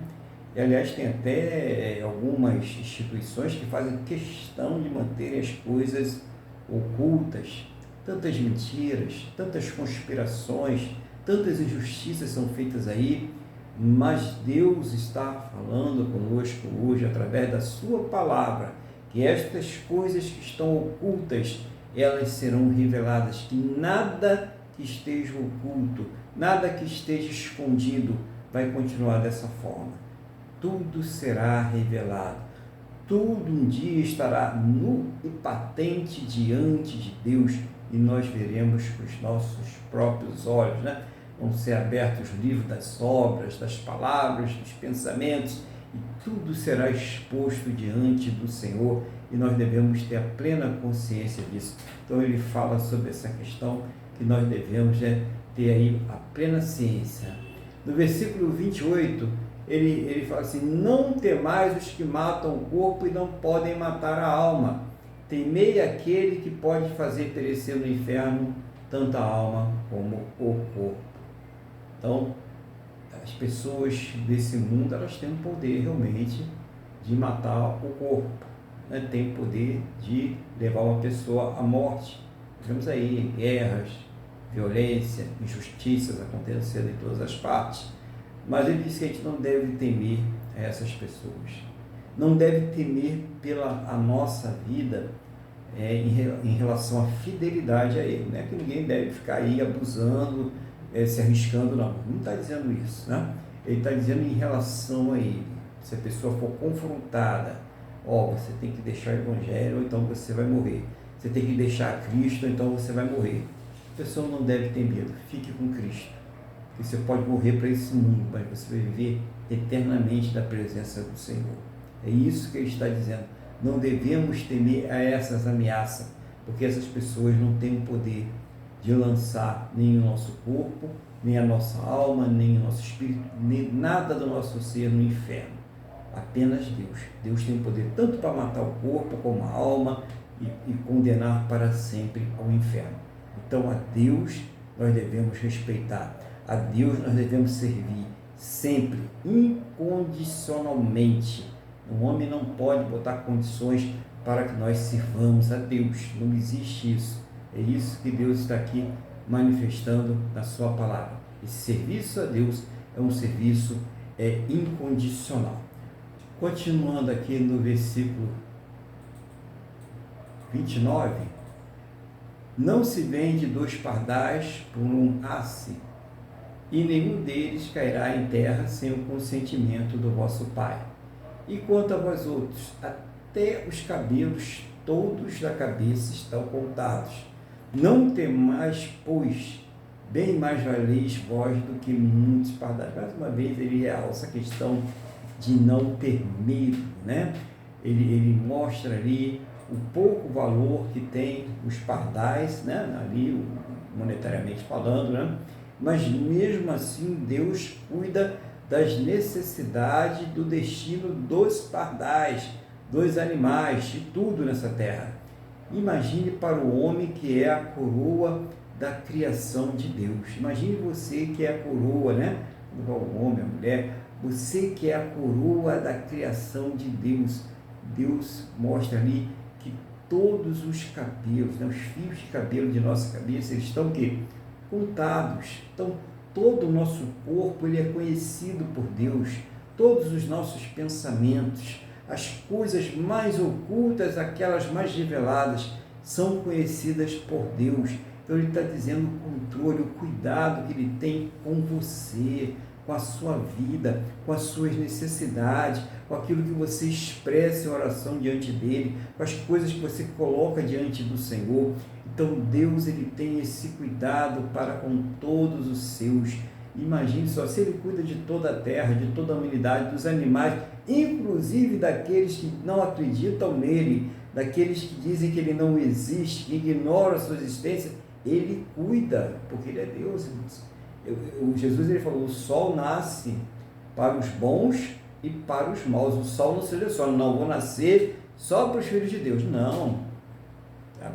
E, aliás, tem até algumas instituições que fazem questão de manterem as coisas ocultas. Tantas mentiras, tantas conspirações, tantas injustiças são feitas aí, mas Deus está falando conosco hoje, através da sua palavra, que estas coisas que estão ocultas, elas serão reveladas, que nada que esteja oculto, nada que esteja escondido vai continuar dessa forma. Tudo será revelado, tudo um dia estará nu e patente diante de Deus e nós veremos com os nossos próprios olhos, né? Vão ser abertos os livros das obras, das palavras, dos pensamentos e tudo será exposto diante do Senhor e nós devemos ter a plena consciência disso. Então ele fala sobre essa questão que nós devemos ter aí a plena ciência. No versículo 28, ele fala assim, não temais os que matam o corpo e não podem matar a alma. Temei aquele que pode fazer perecer no inferno tanto a alma como o corpo. Então, as pessoas desse mundo, elas têm o poder realmente de matar o corpo, né? Tem o poder de levar uma pessoa à morte. Vemos aí guerras, violência, injustiças acontecendo em todas as partes. Mas ele diz que a gente não deve temer a essas pessoas. Não deve temer pela a nossa vida em relação à fidelidade a ele. Não é que ninguém deve ficar aí abusando, se arriscando, não. Não está dizendo isso, né? Ele está dizendo em relação a ele. Se a pessoa for confrontada, você tem que deixar o Evangelho, ou então você vai morrer. Você tem que deixar Cristo, ou então você vai morrer. A pessoa não deve ter medo. Fique com Cristo. Porque você pode morrer para esse mundo, mas você vai viver eternamente na presença do Senhor. É isso que ele está dizendo. Não devemos temer a essas ameaças, porque essas pessoas não têm o poder de lançar nem o nosso corpo, nem a nossa alma, nem o nosso espírito, nem nada do nosso ser no inferno. Apenas Deus. Deus tem poder tanto para matar o corpo como a alma e condenar para sempre ao inferno. Então a Deus nós devemos respeitar, a Deus nós devemos servir sempre, incondicionalmente. O homem não pode botar condições para que nós sirvamos a Deus. Não existe isso. É isso que Deus está aqui manifestando na sua palavra. Esse serviço a Deus é um serviço incondicional. Continuando aqui no versículo 29, não se vende 2 pardais por um asse, e nenhum deles cairá em terra sem o consentimento do vosso Pai. E quanto a vós outros, até os cabelos todos da cabeça estão contados. Não temais, pois, bem mais valeis vós do que muitos pardais. Mais uma vez ele realça a questão de não ter medo, né? Ele mostra ali o pouco valor que tem os pardais, né? Ali, monetariamente falando, né? Mas mesmo assim Deus cuida das necessidades do destino dos pardais, dos animais, de tudo nessa terra. Imagine para o homem que é a coroa da criação de Deus. Imagine você que é a coroa, né? O homem, a mulher, você que é a coroa da criação de Deus. Deus mostra ali que todos os cabelos, né? Os fios de cabelo de nossa cabeça, eles estão o quê? Contados. Então, todo o nosso corpo ele é conhecido por Deus, todos os nossos pensamentos, as coisas mais ocultas, aquelas mais reveladas, são conhecidas por Deus. Então ele está dizendo o controle, o cuidado que ele tem com você, com a sua vida, com as suas necessidades, com aquilo que você expressa em oração diante dele, com as coisas que você coloca diante do Senhor. Então Deus ele tem esse cuidado para com todos os seus. Imagine só, se ele cuida de toda a terra, de toda a humanidade, dos animais, inclusive daqueles que não acreditam nele, daqueles que dizem que ele não existe, que ignoram a sua existência, ele cuida, porque ele é Deus, irmãos. Jesus ele falou, o sol nasce para os bons e para os maus. O sol não seleciona, não vou nascer só para os filhos de Deus. Não,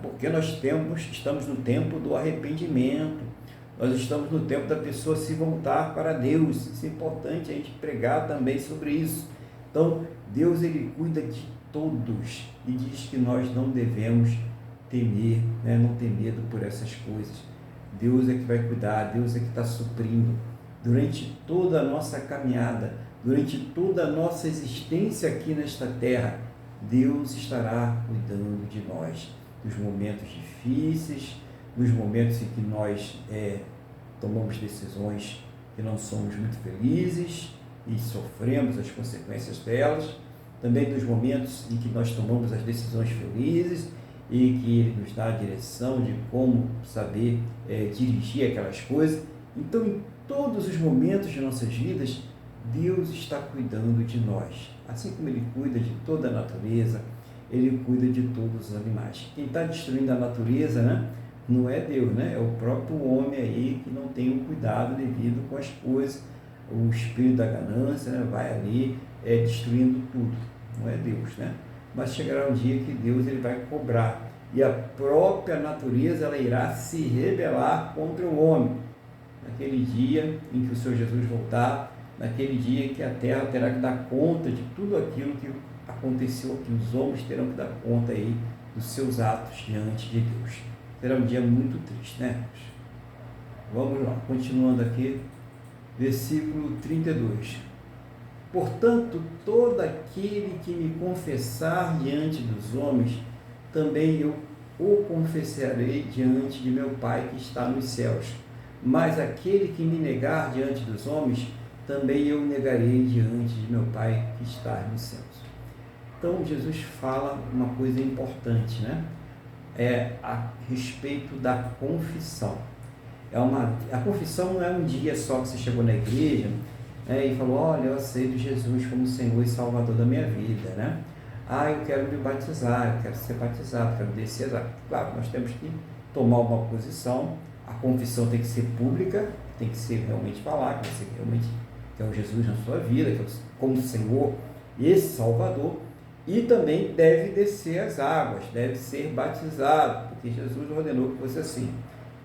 porque nós estamos no tempo do arrependimento, nós estamos no tempo da pessoa se voltar para Deus. Isso é importante a gente pregar também sobre isso. Então, Deus ele cuida de todos e diz que nós não devemos temer, né? Não ter medo por essas coisas. Deus é que vai cuidar, Deus é que está suprindo. Durante toda a nossa caminhada, durante toda a nossa existência aqui nesta terra, Deus estará cuidando de nós, nos momentos difíceis, nos momentos em que nós tomamos decisões que não somos muito felizes e sofremos as consequências delas, também nos momentos em que nós tomamos as decisões felizes e que Ele nos dá a direção de como saber dirigir aquelas coisas. Então, em todos os momentos de nossas vidas, Deus está cuidando de nós. Assim como Ele cuida de toda a natureza, Ele cuida de todos os animais. Quem está destruindo a natureza, né, não é Deus, né? É o próprio homem aí que não tem o cuidado devido com as coisas. O espírito da ganância, né, vai ali destruindo tudo. Não é Deus, né? Mas chegará um dia que Deus ele vai cobrar e a própria natureza ela irá se rebelar contra o homem. naquele dia em que o Senhor Jesus voltar, naquele dia em que a terra terá que dar conta de tudo aquilo que aconteceu, que os homens terão que dar conta aí dos seus atos diante de Deus. Será um dia muito triste, né? Vamos lá, continuando aqui, versículo 32. Portanto, todo aquele que me confessar diante dos homens, também eu o confessarei diante de meu Pai que está nos céus. Mas aquele que me negar diante dos homens, também eu negarei diante de meu Pai que está nos céus. Então, Jesus fala uma coisa importante, né? A respeito da confissão. A confissão não é um dia só que você chegou na igreja, né, e falou, olha, eu aceito Jesus como Senhor e Salvador da minha vida, né? Eu quero me batizar, eu quero ser batizado, quero descer. Claro, nós temos que tomar uma posição, a confissão tem que ser pública, tem que ser realmente falar, que você realmente quer o Jesus na sua vida, que é como Senhor e Salvador, e também deve descer as águas, deve ser batizado, porque Jesus ordenou que fosse assim,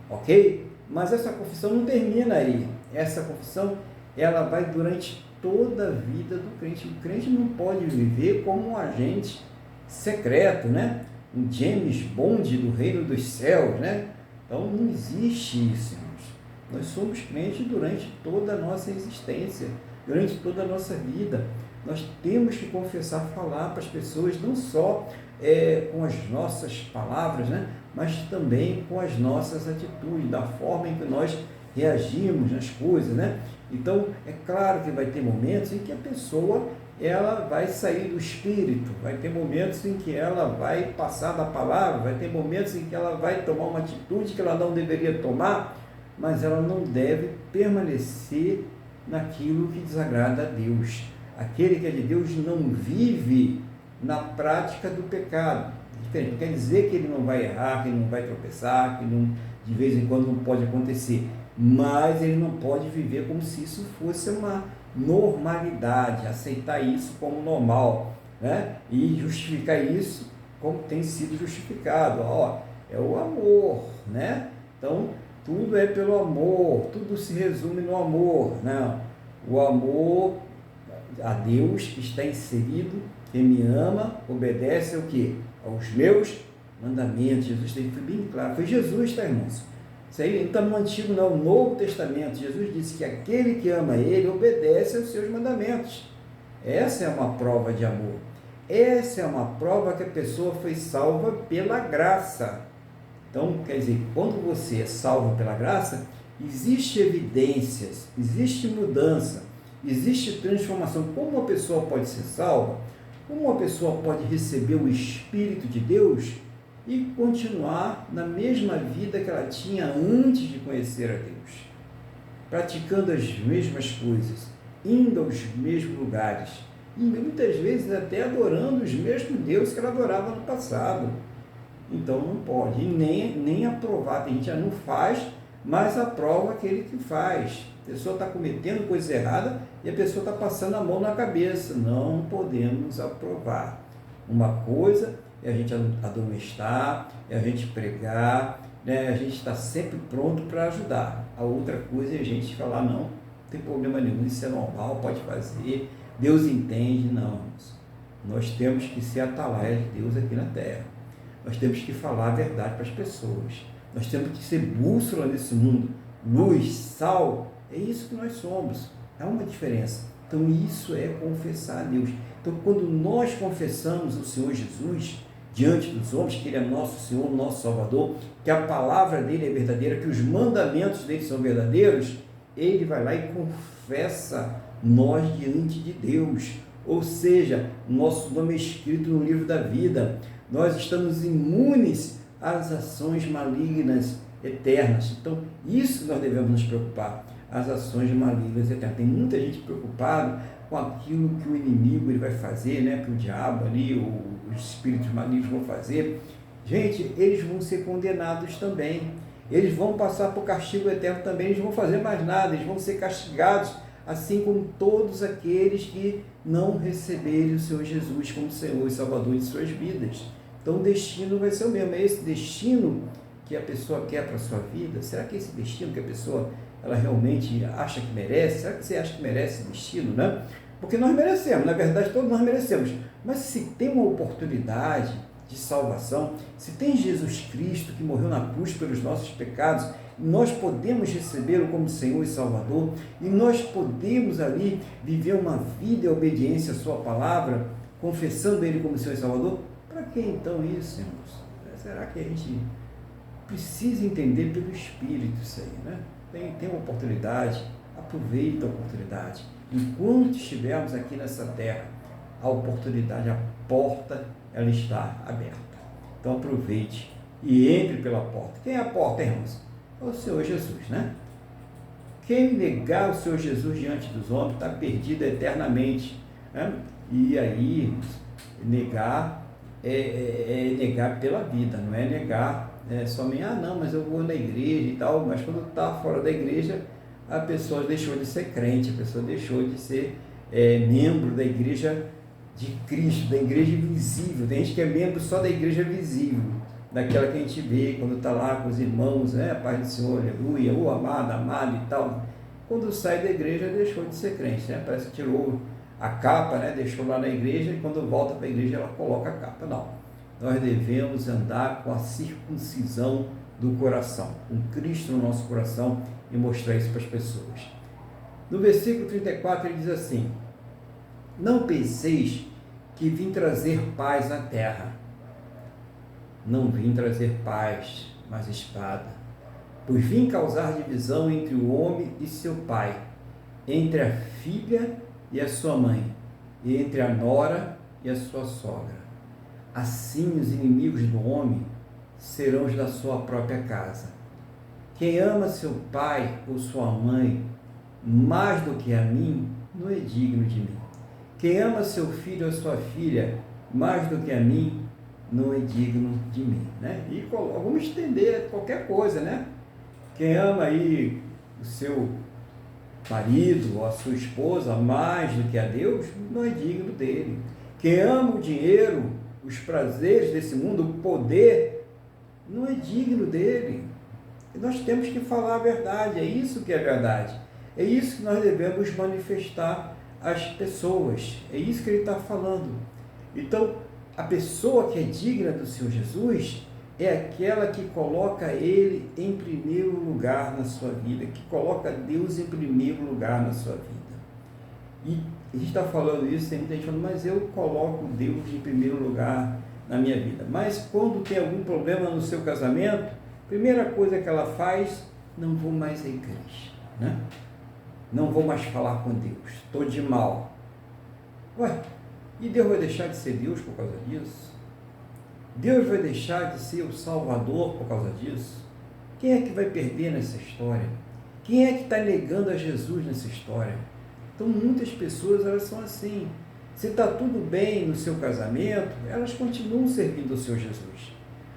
ok? Mas essa confissão não termina aí, essa confissão ela vai durante toda a vida do crente. O crente não pode viver como um agente secreto, né? Um James Bond do reino dos céus, né? Então não existe isso, irmãos. Nós somos crentes durante toda a nossa existência, durante toda a nossa vida. Nós temos que confessar, falar para as pessoas, não só com as nossas palavras, né? Mas também com as nossas atitudes, da forma em que nós reagimos nas coisas, né? Então, é claro que vai ter momentos em que a pessoa ela vai sair do espírito, vai ter momentos em que ela vai passar da palavra, vai ter momentos em que ela vai tomar uma atitude que ela não deveria tomar, mas ela não deve permanecer naquilo que desagrada a Deus. Aquele que é de Deus não vive na prática do pecado. Não quer dizer que ele não vai errar, que ele não vai tropeçar, que não, de vez em quando não pode acontecer, mas ele não pode viver como se isso fosse uma normalidade, aceitar isso como normal, né? E justificar isso como tem sido justificado. É o amor, né? Então, tudo é pelo amor, tudo se resume no amor, né? O amor a Deus que está inserido, quem me ama, obedece ao quê? Aos meus mandamentos. Jesus foi bem claro, foi Jesus, tá, irmãos? Isso aí não está no Antigo, não, no Novo Testamento. Jesus disse que aquele que ama Ele obedece aos seus mandamentos. Essa é uma prova de amor. Essa é uma prova que a pessoa foi salva pela graça. Então, quer dizer, quando você é salvo pela graça, existe evidências, existe mudança, existe transformação. Como uma pessoa pode ser salva? Como uma pessoa pode receber o Espírito de Deus e continuar na mesma vida que ela tinha antes de conhecer a Deus, praticando as mesmas coisas, indo aos mesmos lugares, e muitas vezes até adorando os mesmos deuses que ela adorava no passado. Então não pode, e nem aprovar. Tem gente que já não faz, mas aprova aquele que faz. A pessoa está cometendo coisa errada e a pessoa está passando a mão na cabeça. Não podemos aprovar. Uma coisa é a gente admoestar, é a gente pregar, né? A gente está sempre pronto para ajudar. A outra coisa é a gente falar, não tem problema nenhum, isso é normal, pode fazer, Deus entende. Não, nós temos que ser atalaia de Deus aqui na terra. Nós temos que falar a verdade para as pessoas. Nós temos que ser bússola nesse mundo, luz, sal. É isso que nós somos. Há uma diferença. Então isso é confessar a Deus. Então quando nós confessamos o Senhor Jesus diante dos homens, que Ele é nosso Senhor, nosso Salvador, que a palavra dEle é verdadeira, que os mandamentos dEle são verdadeiros, Ele vai lá e confessa nós diante de Deus. Ou seja, nosso nome é escrito no livro da vida. Nós estamos imunes às ações malignas eternas. Então, isso nós devemos nos preocupar, as ações malignas eternas. Tem muita gente preocupada com aquilo que o inimigo ele vai fazer, né? Que o diabo ali, os espíritos malignos vão fazer. Gente, eles vão ser condenados também. Eles vão passar por castigo eterno também. Eles vão fazer mais nada, eles vão ser castigados, assim como todos aqueles que não receberem o Senhor Jesus como Senhor e Salvador de suas vidas. Então o destino vai ser o mesmo. É esse destino que a pessoa quer para a sua vida? Será que esse destino que a pessoa ela realmente acha que merece? Será que você acha que merece esse destino, né? Porque nós merecemos, na verdade todos nós merecemos, mas se tem uma oportunidade de salvação, se tem Jesus Cristo que morreu na cruz pelos nossos pecados, nós podemos recebê-lo como Senhor e Salvador, e nós podemos ali viver uma vida em obediência à sua palavra, confessando Ele como Senhor e Salvador. Para que então isso, irmãos? Será que a gente precisa entender pelo Espírito isso aí, né? Tem uma oportunidade, aproveita a oportunidade. Enquanto estivermos aqui nessa terra, a oportunidade, a porta, ela está aberta. Então aproveite e entre pela porta. Quem é a porta, irmãos? É o Senhor Jesus, né? Quem negar o Senhor Jesus diante dos homens está perdido eternamente, né? E aí, irmãos, negar é negar pela vida, não é negar somente, não, mas eu vou na igreja e tal, mas quando está fora da igreja, a pessoa deixou de ser crente, a pessoa deixou de ser membro da igreja de Cristo, da igreja visível. Tem gente que é membro só da igreja visível, daquela que a gente vê quando está lá com os irmãos, né? Paz do Senhor, aleluia, o amado, amado e tal. Quando sai da igreja, deixou de ser crente, né? Parece que tirou a capa, né? Deixou lá na igreja, e quando volta para a igreja ela coloca a capa. Não, nós devemos andar com a circuncisão do coração, com Cristo no nosso coração, e mostrar isso para as pessoas. No versículo 34 ele diz assim: não penseis que vim trazer paz na terra. Não vim trazer paz, mas espada, pois vim causar divisão entre o homem e seu pai, entre a filha e a sua mãe, e entre a nora e a sua sogra. Assim os inimigos do homem serão os da sua própria casa. Quem ama seu pai ou sua mãe mais do que a mim, não é digno de mim. Quem ama seu filho ou sua filha mais do que a mim, não é digno de mim, né? E vamos estender qualquer coisa, né? Quem ama aí o seu marido ou a sua esposa mais do que a Deus, não é digno dele. Quem ama o dinheiro, os prazeres desse mundo, o poder, não é digno dele. E nós temos que falar a verdade, é isso que é verdade. É isso que nós devemos manifestar às pessoas. É isso que ele está falando. Então, a pessoa que é digna do Senhor Jesus é aquela que coloca Ele em primeiro lugar na sua vida, que coloca Deus em primeiro lugar na sua vida. E a gente está falando isso, tem muita gente falando, mas eu coloco Deus em primeiro lugar na minha vida. Mas quando tem algum problema no seu casamento, a primeira coisa que ela faz, não vou mais à igreja, né? Não vou mais falar com Deus, estou de mal. Ué, e Deus vai deixar de ser Deus por causa disso? Deus vai deixar de ser o Salvador por causa disso? Quem é que vai perder nessa história? Quem é que está negando a Jesus nessa história? Então, muitas pessoas, elas são assim. Se está tudo bem no seu casamento, elas continuam servindo ao Senhor Jesus.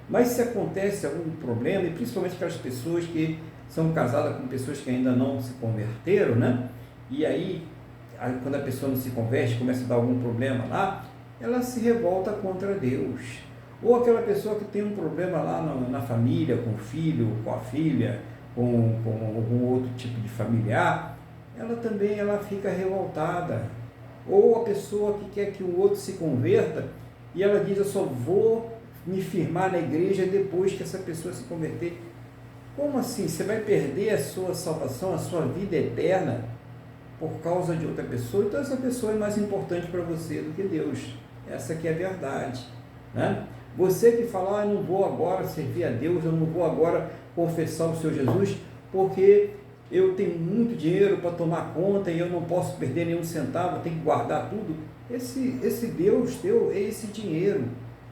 Mas se acontece algum problema, e principalmente aquelas pessoas que são casadas com pessoas que ainda não se converteram, né? E aí, quando a pessoa não se converte, começa a dar algum problema lá, ela se revolta contra Deus. Ou aquela pessoa que tem um problema lá na família, com o filho, com a filha, com algum outro tipo de familiar, ela também fica revoltada. Ou a pessoa que quer que o outro se converta, e ela diz, eu só vou me firmar na igreja depois que essa pessoa se converter. Como assim? Você vai perder a sua salvação, a sua vida eterna por causa de outra pessoa? Então essa pessoa é mais importante para você do que Deus. Essa aqui é a verdade, né? Você que fala, eu não vou agora servir a Deus, eu não vou agora confessar o Senhor Jesus, porque eu tenho muito dinheiro para tomar conta e eu não posso perder nenhum centavo, eu tenho que guardar tudo. Esse Deus teu é esse dinheiro,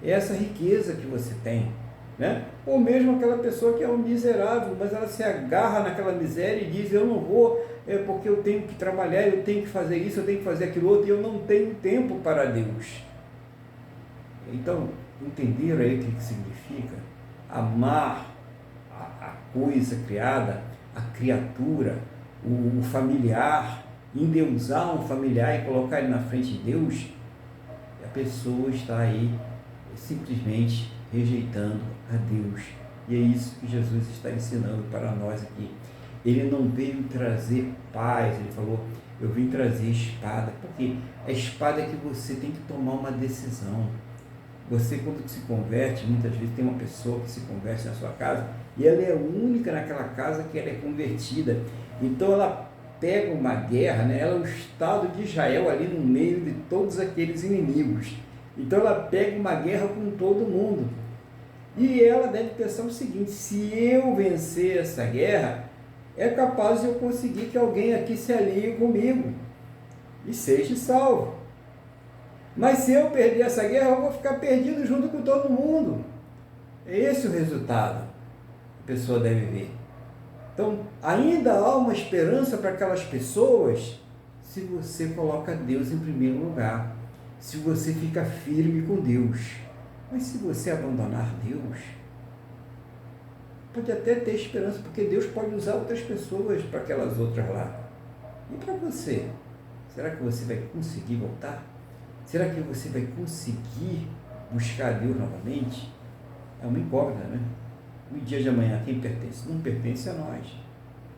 é essa riqueza que você tem, né? Ou mesmo aquela pessoa que é um miserável, mas ela se agarra naquela miséria e diz, eu não vou, porque eu tenho que trabalhar, eu tenho que fazer isso, eu tenho que fazer aquilo outro, e eu não tenho tempo para Deus. Então, entenderam aí o que significa amar a coisa criada, a criatura, o familiar, endeusar um familiar e colocar ele na frente de Deus? A pessoa está aí simplesmente rejeitando a Deus E é isso que Jesus está ensinando para nós aqui. Ele não veio trazer paz, ele falou, eu vim trazer espada, porque a espada é que você tem que tomar uma decisão. Você, quando se converte, muitas vezes tem uma pessoa que se converte na sua casa e ela é a única naquela casa que ela é convertida. Então ela pega uma guerra, né? Ela é o Estado de Israel ali no meio de todos aqueles inimigos. Então ela pega uma guerra com todo mundo. E ela deve pensar o seguinte, se eu vencer essa guerra, é capaz de eu conseguir que alguém aqui se alie comigo e seja salvo. Mas se eu perder essa guerra, eu vou ficar perdido junto com todo mundo. É esse o resultado que a pessoa deve ver. Então, ainda há uma esperança para aquelas pessoas se você coloca Deus em primeiro lugar, se você fica firme com Deus. Mas se você abandonar Deus, pode até ter esperança, porque Deus pode usar outras pessoas para aquelas outras lá. E para você? Será que você vai conseguir voltar? Será que você vai conseguir buscar Deus novamente? É uma incógnita, né? O dia de amanhã, quem pertence? Não pertence a nós.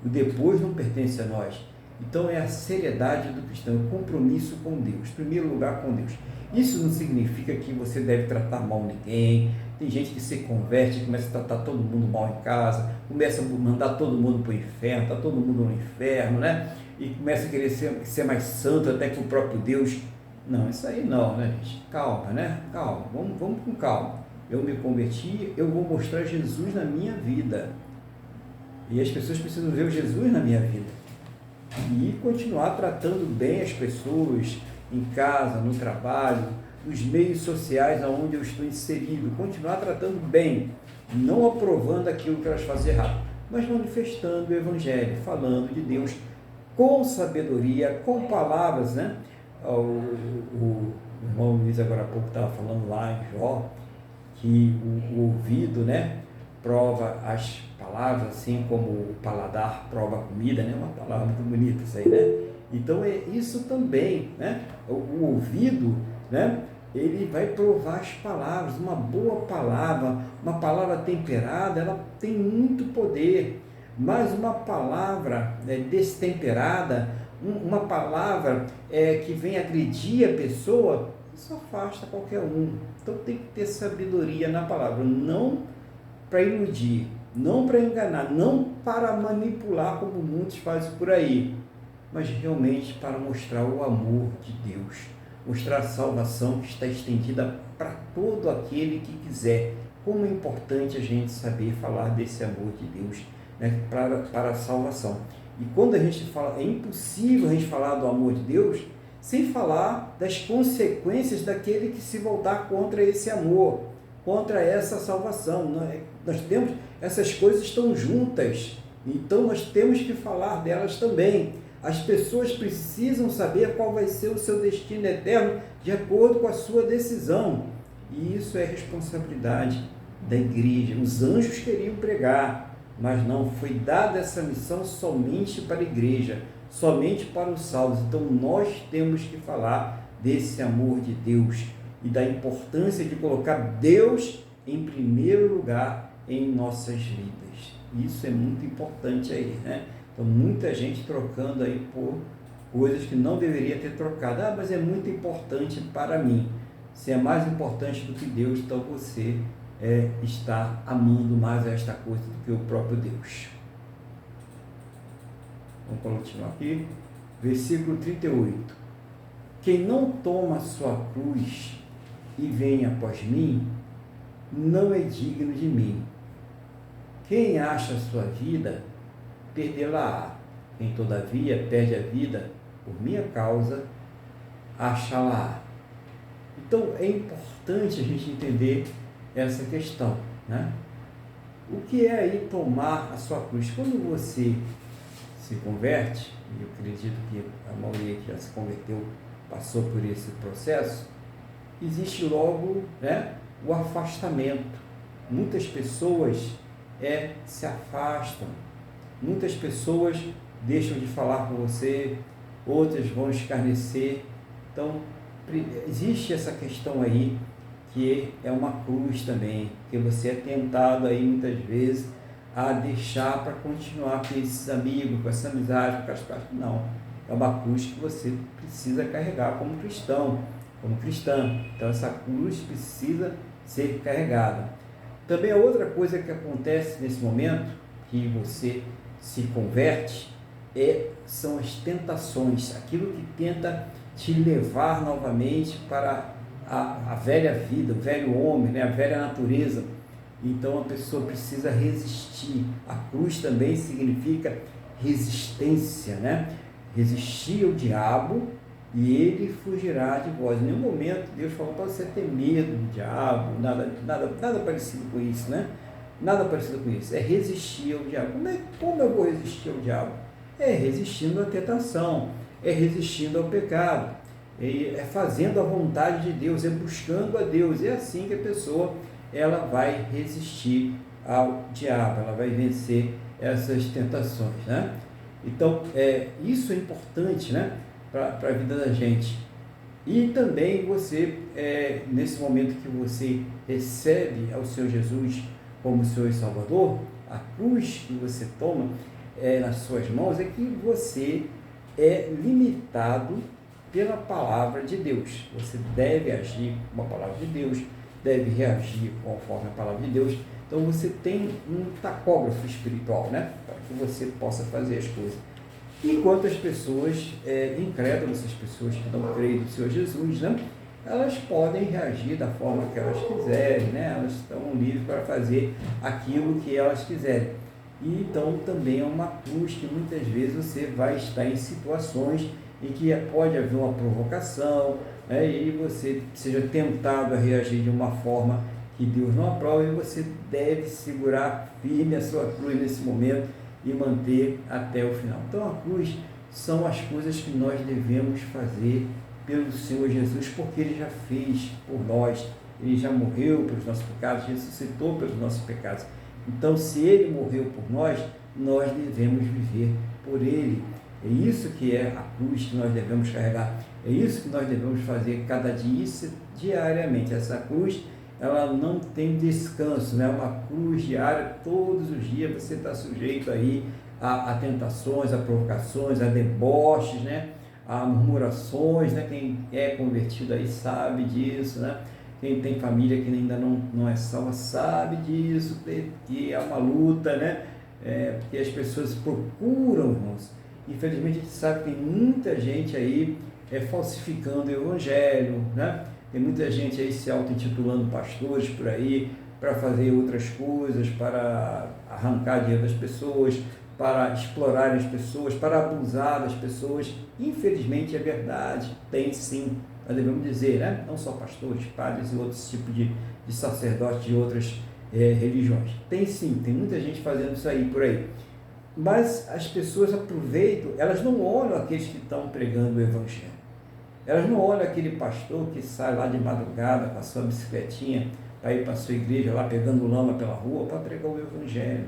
O depois não pertence a nós. Então é a seriedade do cristão, o compromisso com Deus, em primeiro lugar com Deus. Isso não significa que você deve tratar mal ninguém. Tem gente que se converte e começa a tratar todo mundo mal em casa, começa a mandar todo mundo para o inferno, está todo mundo no inferno, né? E começa a querer ser mais santo até que o próprio Deus. Não, isso aí não, né, gente? Calma, né? Calma, vamos com calma. Eu me converti, eu vou mostrar Jesus na minha vida. E as pessoas precisam ver o Jesus na minha vida. E continuar tratando bem as pessoas em casa, no trabalho, nos meios sociais onde eu estou inserido. Continuar tratando bem, não aprovando aquilo que elas fazem errado, mas manifestando o Evangelho, falando de Deus com sabedoria, com palavras, né? O irmão Luiz agora há pouco estava falando lá em Jó, que o ouvido, né, prova as palavras, assim como o paladar prova a comida, né? Uma palavra muito bonita isso aí, né? Então é isso também, né? O ouvido, né, ele vai provar as palavras. Uma boa palavra, uma palavra temperada, ela tem muito poder, mas uma palavra destemperada, uma palavra que vem agredir a pessoa, isso afasta qualquer um. Então tem que ter sabedoria na palavra, não para iludir, não para enganar, não para manipular como muitos fazem por aí, mas realmente para mostrar o amor de Deus, mostrar a salvação que está estendida para todo aquele que quiser. Como é importante a gente saber falar desse amor de Deus, né, para a salvação. E quando a gente fala, é impossível a gente falar do amor de Deus sem falar das consequências daquele que se voltar contra esse amor, contra essa salvação. Nós temos, essas coisas estão juntas, então nós temos que falar delas também. As pessoas precisam saber qual vai ser o seu destino eterno de acordo com a sua decisão. E isso é responsabilidade da igreja. Os anjos queriam pregar, mas não foi dada essa missão somente para a igreja, somente para os salvos. Então nós temos que falar desse amor de Deus e da importância de colocar Deus em primeiro lugar em nossas vidas. Isso é muito importante aí, né? Então muita gente trocando aí por coisas que não deveria ter trocado. Mas é muito importante para mim. Se é mais importante do que Deus, então você está amando mais esta coisa do que o próprio Deus. Vamos continuar aqui. Versículo 38. Quem não toma sua cruz e vem após mim, não é digno de mim. Quem acha a sua vida, perdê-la-á. Quem todavia perde a vida por minha causa, achá-la-á. Então é importante a gente entender essa questão, né? O que é aí tomar a sua cruz? Quando você se converte, e eu acredito que a maioria que já se converteu passou por esse processo, existe logo, né, o afastamento. Muitas pessoas se afastam, muitas pessoas deixam de falar com você, outras vão escarnecer. Então existe essa questão aí que é uma cruz também, que você é tentado aí muitas vezes a deixar para continuar com esses amigos, com essa amizade, com aquelas práticas. Não, é uma cruz que você precisa carregar como cristão, como cristã. Então essa cruz precisa ser carregada. Também a outra coisa que acontece nesse momento, que você se converte, são as tentações, aquilo que tenta te levar novamente para a velha vida, o velho homem, né? A velha natureza. Então a pessoa precisa resistir. A cruz também significa resistência, né? Resistir ao diabo e ele fugirá de vós. Em nenhum momento Deus falou para você ter medo do diabo, nada parecido com isso, né? Nada parecido com isso. É resistir ao diabo. Como eu vou resistir ao diabo? É resistindo à tentação, é resistindo ao pecado, é fazendo a vontade de Deus, é buscando a Deus. É assim que a pessoa ela vai resistir ao diabo, ela vai vencer essas tentações, né? Então, isso é importante, né, para a vida da gente. E também você, nesse momento que você recebe ao Senhor Jesus como Senhor e Salvador, a cruz que você toma nas suas mãos, é que você é limitado pela palavra de Deus. Você deve agir com a palavra de Deus, deve reagir conforme a palavra de Deus. Então você tem um tacógrafo espiritual, né, para que você possa fazer as coisas. Enquanto as pessoas incrédulas, essas pessoas que não creem no Senhor Jesus, né, elas podem reagir da forma que elas quiserem, né, elas estão livres para fazer aquilo que elas quiserem. E então também é uma cruz que muitas vezes você vai estar em situações em que pode haver uma provocação, né, e você seja tentado a reagir de uma forma que Deus não aprova, e você deve segurar firme a sua cruz nesse momento e manter até o final. Então a cruz são as coisas que nós devemos fazer pelo Senhor Jesus, porque Ele já fez por nós, Ele já morreu pelos nossos pecados, ressuscitou pelos nossos pecados. Então, se Ele morreu por nós, nós devemos viver por Ele. É isso que é a cruz que nós devemos carregar. É isso que nós devemos fazer cada dia, diariamente. Essa cruz, ela não tem descanso, né? É uma cruz diária, todos os dias você está sujeito aí a tentações, a provocações, a deboches, né? A murmurações, né? Quem é convertido aí sabe disso, né? Quem tem família que ainda não é salva sabe disso, que é uma luta, né? Porque as pessoas procuram, irmãos. Infelizmente a gente sabe que tem muita gente aí falsificando o evangelho, né? Tem muita gente aí se auto-intitulando pastores por aí, para fazer outras coisas, para arrancar dinheiro das pessoas, para explorar as pessoas, para abusar das pessoas. Infelizmente é verdade, tem sim. Nós devemos dizer, né? Não só pastores, padres e outros tipos de sacerdotes de outras religiões. Tem sim, tem muita gente fazendo isso aí por aí. Mas as pessoas aproveitam, elas não olham aqueles que estão pregando o evangelho. Elas não olham aquele pastor que sai lá de madrugada com a sua bicicletinha para ir para a sua igreja lá pegando lama pela rua para pregar o evangelho.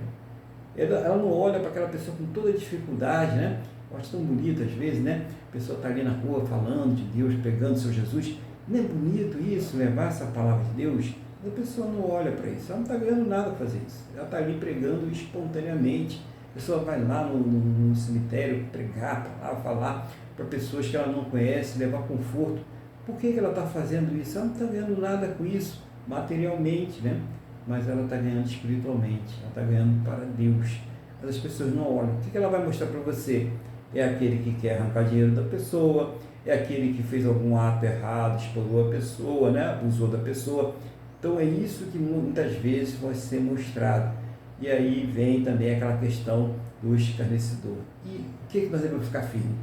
Ela não olha para aquela pessoa com toda dificuldade, né? Eu acho tão bonito às vezes, né? A pessoa está ali na rua falando de Deus, pregando o seu Jesus. Não é bonito isso, levar essa palavra de Deus? A pessoa não olha para isso, ela não está ganhando nada para fazer isso. Ela está ali pregando espontaneamente. A pessoa vai lá no cemitério pregar, falar para pessoas que ela não conhece, levar conforto. Por que ela está fazendo isso? Ela não está ganhando nada com isso, materialmente, né? Mas ela está ganhando espiritualmente, ela está ganhando para Deus. Mas as pessoas não olham. O que ela vai mostrar para você? É aquele que quer arrancar dinheiro da pessoa, é aquele que fez algum ato errado, explorou a pessoa, né? Abusou da pessoa. Então é isso que muitas vezes vai ser mostrado. E aí vem também aquela questão do escarnecedor. E o que nós devemos ficar firmes?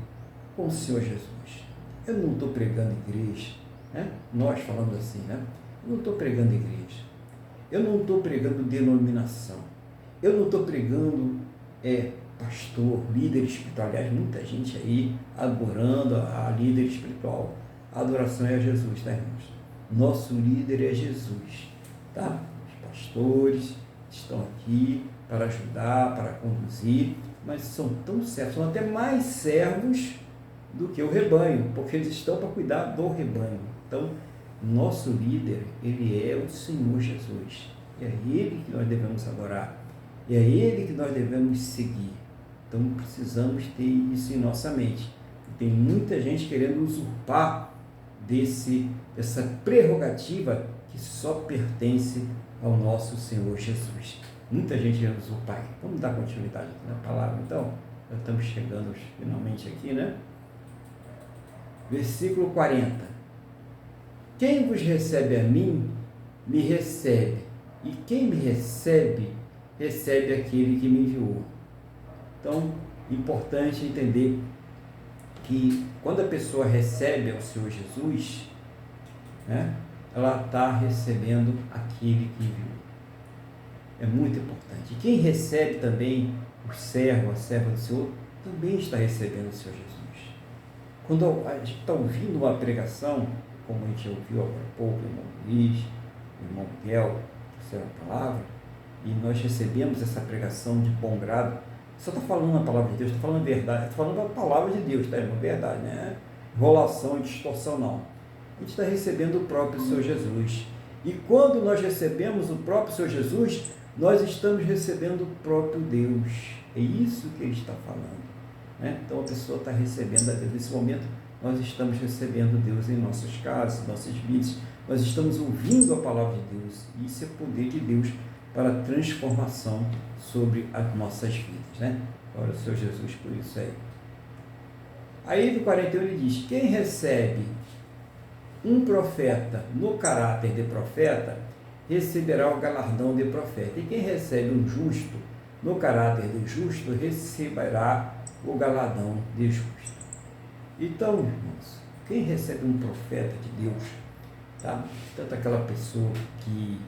Com o Senhor Jesus. Eu não estou pregando igreja, né? Nós falamos assim, né? Eu não estou pregando igreja. Eu não estou pregando denominação. Eu não estou pregando pastor, líder espiritual. Aliás, muita gente aí adorando a líder espiritual. A adoração é a Jesus, tá, irmãos? Nosso líder é Jesus, tá? Os pastores estão aqui para ajudar, para conduzir, mas são tão servos, são até mais servos do que o rebanho, porque eles estão para cuidar do rebanho. Então, Nosso líder, ele é o Senhor Jesus. É Ele que nós devemos adorar. É Ele que nós devemos seguir. Então precisamos ter isso em nossa mente. Tem muita gente querendo usurpar dessa prerrogativa que só pertence ao nosso Senhor Jesus. Muita gente querendo usurpar. Vamos dar continuidade aqui na palavra, então. Já estamos chegando finalmente aqui, né? Versículo 40. Quem vos recebe a mim, me recebe. E quem me recebe, recebe aquele que me enviou. Então, importante entender que quando a pessoa recebe ao Senhor Jesus, né, ela está recebendo aquele que enviou. É muito importante. E quem recebe também o servo, a serva do Senhor, também está recebendo o Senhor Jesus. Quando a gente está ouvindo uma pregação, como a gente ouviu agora há pouco, o irmão Luiz, o irmão Miguel, trouxeram a palavra, e nós recebemos essa pregação de bom grado, só está falando a palavra de Deus, está falando a verdade, está falando a palavra de Deus, tá, irmão? Verdade, né? Enrolação e distorção não. A gente está recebendo o próprio Senhor Jesus. E quando nós recebemos o próprio Senhor Jesus, nós estamos recebendo o próprio Deus. É isso que ele está falando, né? Então a pessoa está recebendo a Deus. Nesse momento, nós estamos recebendo Deus em nossas casas, em nossas vidas. Nós estamos ouvindo a palavra de Deus. Isso é poder de Deus para a transformação sobre as nossas vidas, né? Glória ao Senhor Jesus por isso aí. Aí no 41 ele diz: quem recebe um profeta no caráter de profeta, receberá o galardão de profeta. E quem recebe um justo no caráter de justo, receberá o galardão de justo. Então, irmãos, quem recebe um profeta de Deus, tá? Tanto aquela pessoa que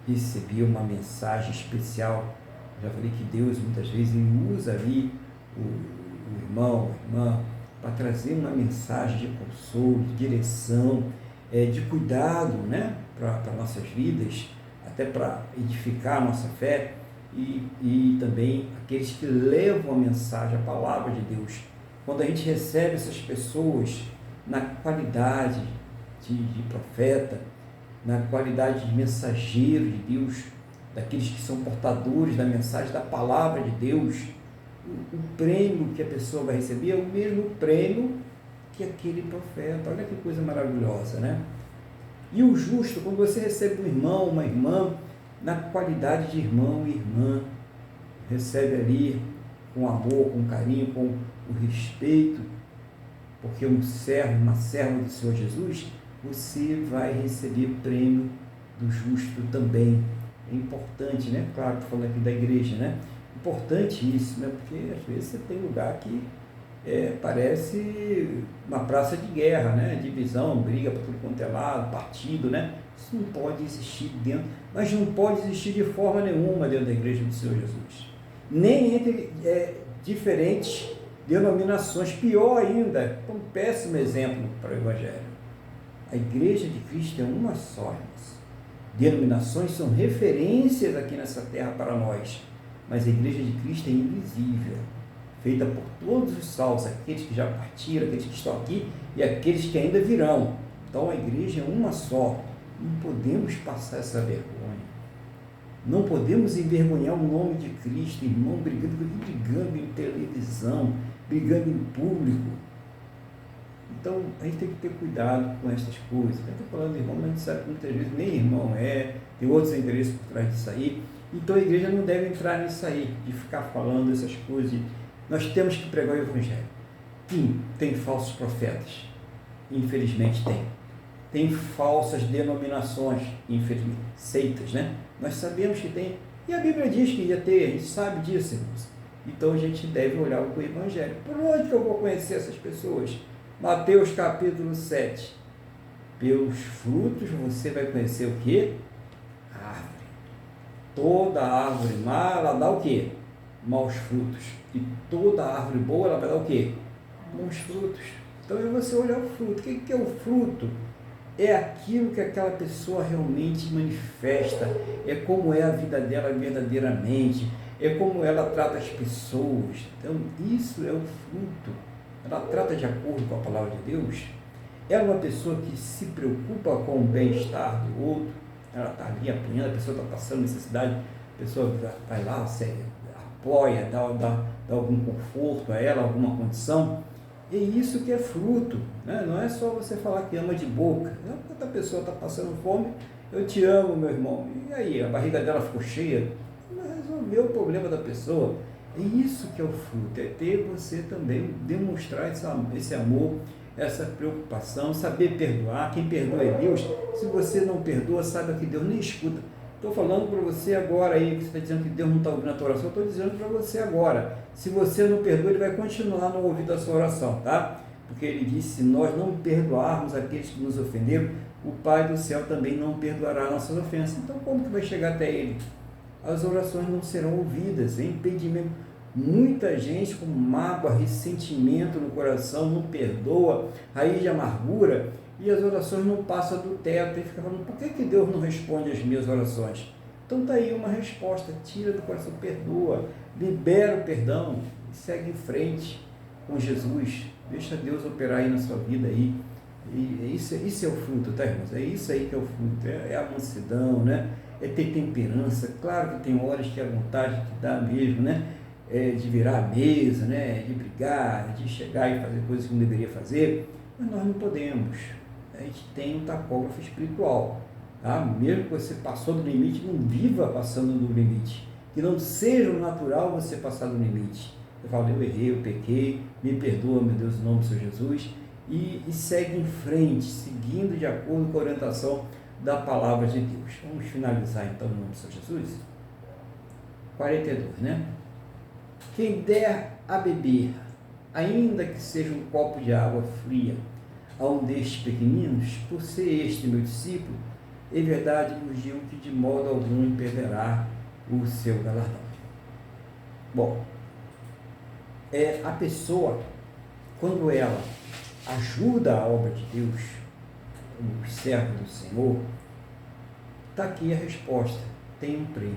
recebia uma mensagem especial, já falei que Deus muitas vezes usa ali o irmão, a irmã, para trazer uma mensagem de consolo, de direção, de cuidado, né, para nossas vidas, até para edificar a nossa fé, e também aqueles que levam a mensagem, a palavra de Deus. Quando a gente recebe essas pessoas na qualidade de profeta, na qualidade de mensageiro de Deus, daqueles que são portadores da mensagem, da palavra de Deus, o prêmio que a pessoa vai receber é o mesmo prêmio que aquele profeta. Olha que coisa maravilhosa, né? E o justo, quando você recebe um irmão, uma irmã, na qualidade de irmão e irmã, recebe ali com amor, com carinho, com o respeito, porque um servo, uma serva do Senhor Jesus, você vai receber prêmio do justo também. É importante, né? Claro, estou falando aqui da igreja, né? Importante isso, né? Porque às vezes você tem lugar que parece uma praça de guerra, né? Divisão, briga para tudo quanto é lado, partido, né? Isso não pode existir dentro, mas não pode existir de forma nenhuma dentro da igreja do Senhor Jesus. Nem entre diferentes denominações, pior ainda, um péssimo exemplo para o Evangelho. A igreja de Cristo é uma só, irmãos. Denominações são referências aqui nessa terra para nós, mas a igreja de Cristo é invisível, feita por todos os salvos, aqueles que já partiram, aqueles que estão aqui e aqueles que ainda virão. Então a igreja é uma só. Não podemos passar essa vergonha. Não podemos envergonhar o nome de Cristo, irmão, brigando em televisão, brigando em público. Então, a gente tem que ter cuidado com essas coisas. Eu estou falando de irmão, mas a gente sabe que muitas vezes nem irmão tem outros interesses por trás disso aí. Então, a igreja não deve entrar nisso aí, de ficar falando essas coisas. Nós temos que pregar o Evangelho. Sim, tem falsos profetas. Infelizmente tem. Tem falsas denominações, infelizmente, seitas, né? Nós sabemos que tem, e a Bíblia diz que ia ter, a gente sabe disso, irmãos. Então a gente deve olhar o Evangelho. Por onde que eu vou conhecer essas pessoas? Mateus capítulo 7. Pelos frutos você vai conhecer o quê? A árvore. Toda árvore má, ela dá o quê? Maus frutos. E toda árvore boa, ela vai dar o quê? Bons frutos. Então é você olhar o fruto. O que é o fruto? É aquilo que aquela pessoa realmente manifesta, é como é a vida dela verdadeiramente, é como ela trata as pessoas. Então, isso é o fruto. Ela trata de acordo com a palavra de Deus. é uma pessoa que se preocupa com o bem-estar do outro, ela está ali apanhando, a pessoa está passando necessidade, a pessoa vai lá, você apoia, dá algum conforto a ela, alguma condição. É isso que é fruto, né? Não é só você falar que ama de boca. Quando a pessoa está passando fome, eu te amo, meu irmão. E aí, a barriga dela ficou cheia? Não resolveu o problema da pessoa. É isso que é o fruto, é ter você também, demonstrar esse amor, essa preocupação, saber perdoar. Quem perdoa é Deus. Se você não perdoa, saiba que Deus nem escuta. Estou falando para você agora aí, que você está dizendo que Deus não está ouvindo a tua oração, eu estou dizendo para você agora. Se você não perdoa, Ele vai continuar não ouvindo a sua oração, tá? Porque Ele disse, se nós não perdoarmos aqueles que nos ofenderam, o Pai do céu também não perdoará nossas ofensas. Então, como que vai chegar até Ele? As orações não serão ouvidas, é impedimento. Muita gente com mágoa, ressentimento no coração, não perdoa, raiz de amargura, e as orações não passam do teto, e fica falando, por que Deus não responde às minhas orações? Então está aí uma resposta, tira do coração, perdoa, libera o perdão, e segue em frente com Jesus, deixa Deus operar aí na sua vida aí, e isso é o fruto, tá, irmãos? É isso aí que é o fruto, é a mansidão, né? É ter temperança. Claro que tem horas que a vontade que dá mesmo, né? De virar a mesa, né? De brigar, de chegar e fazer coisas que não deveria fazer, mas nós não podemos. A gente tem um tacógrafo espiritual, tá? Mesmo que você passou do limite, não viva passando do limite, que não seja o natural você passar do limite. Eu falo, eu errei, eu pequei, me perdoa, meu Deus, em nome do Senhor Jesus, e segue em frente, seguindo de acordo com a orientação da palavra de Deus. Vamos finalizar então em nome do Senhor Jesus. 42, né? Quem der a beber, ainda que seja um copo de água fria, a um destes pequeninos, por ser este meu discípulo, em verdade vos digo que de modo algum perderá o seu galardão. Bom, a pessoa, quando ela ajuda a obra de Deus, o servo do Senhor, está aqui a resposta, tem um prêmio,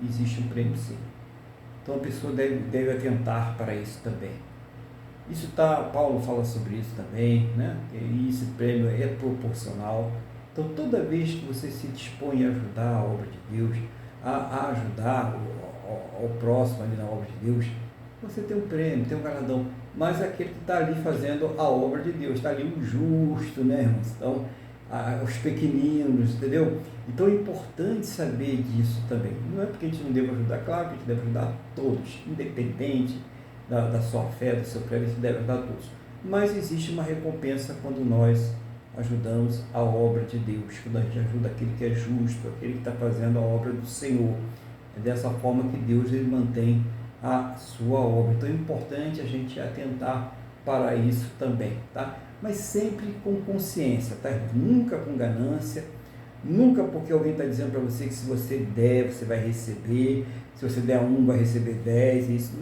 existe um prêmio sim. Então a pessoa deve atentar para isso também. Isso Paulo fala sobre isso também, né? E esse prêmio é proporcional. Então toda vez que você se dispõe a ajudar a obra de Deus, a ajudar ao próximo ali na obra de Deus, você tem um prêmio, tem um galardão. Mas aquele que está ali fazendo a obra de Deus, está ali o justo, né, irmãos? Então, os pequeninos, entendeu? Então é importante saber disso também. Não é porque a gente não deve ajudar, claro que a gente deve ajudar todos, independente da sua fé, do seu prêmio, a gente deve ajudar todos. Mas existe uma recompensa quando nós ajudamos a obra de Deus, quando a gente ajuda aquele que é justo, aquele que está fazendo a obra do Senhor. É dessa forma que Deus ele mantém a sua obra. Então é importante a gente atentar para isso também, tá? Mas sempre com consciência, tá? Nunca com ganância, nunca porque alguém está dizendo para você que se você der, você vai receber, se você der 1, vai receber 10, isso.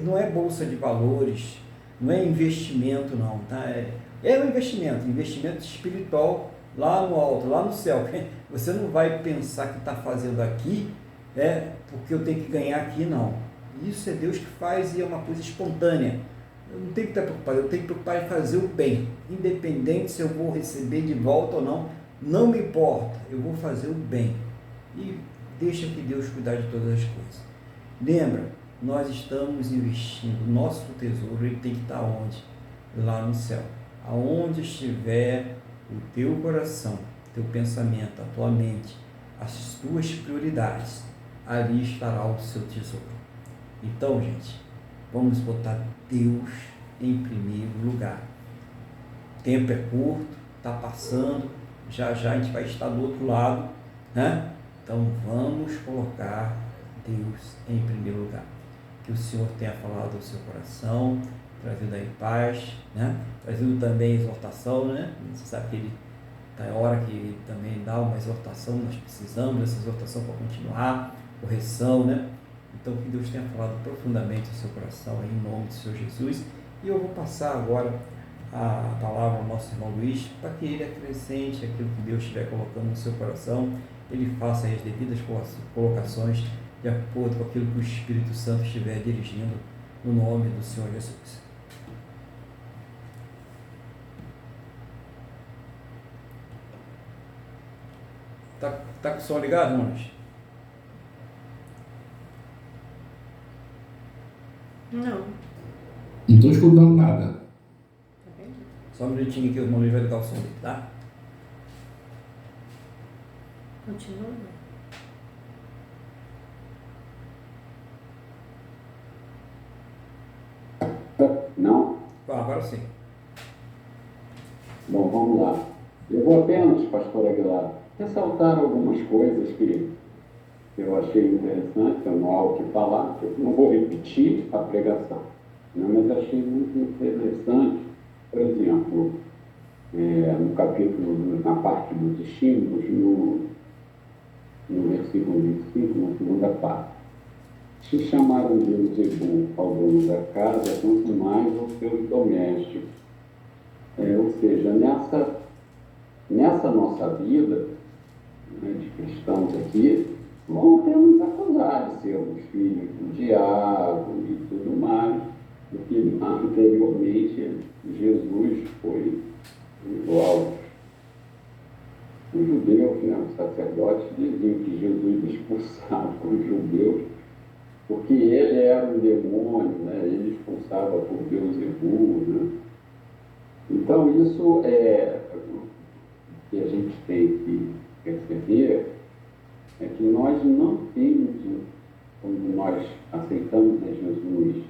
Não é bolsa de valores, não é investimento não, tá? É um investimento espiritual lá no alto, lá no céu. Você não vai pensar que está fazendo aqui, porque eu tenho que ganhar aqui, não. Isso é Deus que faz e é uma coisa espontânea. Eu não tenho que estar preocupado, eu tenho que preocupar em fazer o bem, independente se eu vou receber de volta ou não, não me importa, eu vou fazer o bem. E deixa que Deus cuidar de todas as coisas. Lembra, nós estamos investindo, nosso tesouro ele tem que estar onde? Lá no céu. Aonde estiver o teu coração, teu pensamento, a tua mente, as tuas prioridades, ali estará o seu tesouro. Então, gente, vamos botar Deus em primeiro lugar. O tempo é curto, está passando, já a gente vai estar do outro lado, né? Então vamos colocar Deus em primeiro lugar. Que o Senhor tenha falado ao seu coração, trazido aí paz, né? Trazido também exortação, né? Você sabe que ele é hora que ele também dá uma exortação, nós precisamos dessa exortação para continuar, correção, né? Então que Deus tenha falado profundamente ao seu coração aí, em nome do Senhor Jesus. E eu vou passar agora a palavra ao nosso irmão Luiz, para que ele acrescente aquilo que Deus estiver colocando no seu coração, ele faça as devidas colocações de acordo com aquilo que o Espírito Santo estiver dirigindo, no nome do Senhor Jesus. Tá com o som ligado, Monge? Não. Não estou escutando nada. Tá vendo? Só um minutinho que o Monge vai ligar o som dele, tá? Continua. Não? Agora sim. Bom, vamos lá. Eu vou apenas, pastor Aguilar, ressaltar algumas coisas que eu achei interessante, eu não há o que falar, eu não vou repetir a pregação, né, mas achei muito interessante, por exemplo, no capítulo, na parte dos estímulos, no versículo 25, na segunda parte. Se chamaram Beuzebu ao dono da casa, quanto mais aos seus domésticos. Ou seja, nessa nossa vida, né, de cristãos aqui, vão até nos acusar de sermos filhos do diabo e tudo mais, porque anteriormente Jesus foi igual os judeus, né, os sacerdotes diziam que Jesus expulsava os judeus porque ele era um demônio, né, ele expulsava por Beuzebu, né. Então isso é o que a gente tem que perceber, é que nós não temos, quando nós aceitamos a Jesus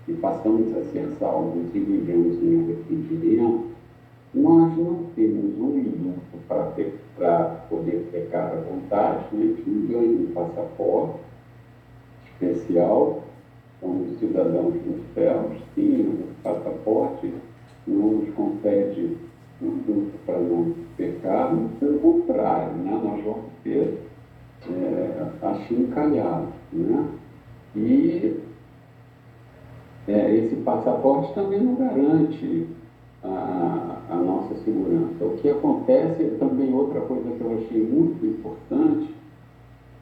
e passamos a ser salvos e vivemos em arrependimento, nós não temos um minuto para poder pecar à vontade, né? A gente não ganha um passaporte especial, somos cidadãos dos céus, sim, o passaporte não nos concede um minuto para não pecar, mas pelo contrário, né? Nós vamos ter achincalhado, né? E esse passaporte também não garante a nossa segurança. O que acontece, também outra coisa que eu achei muito importante,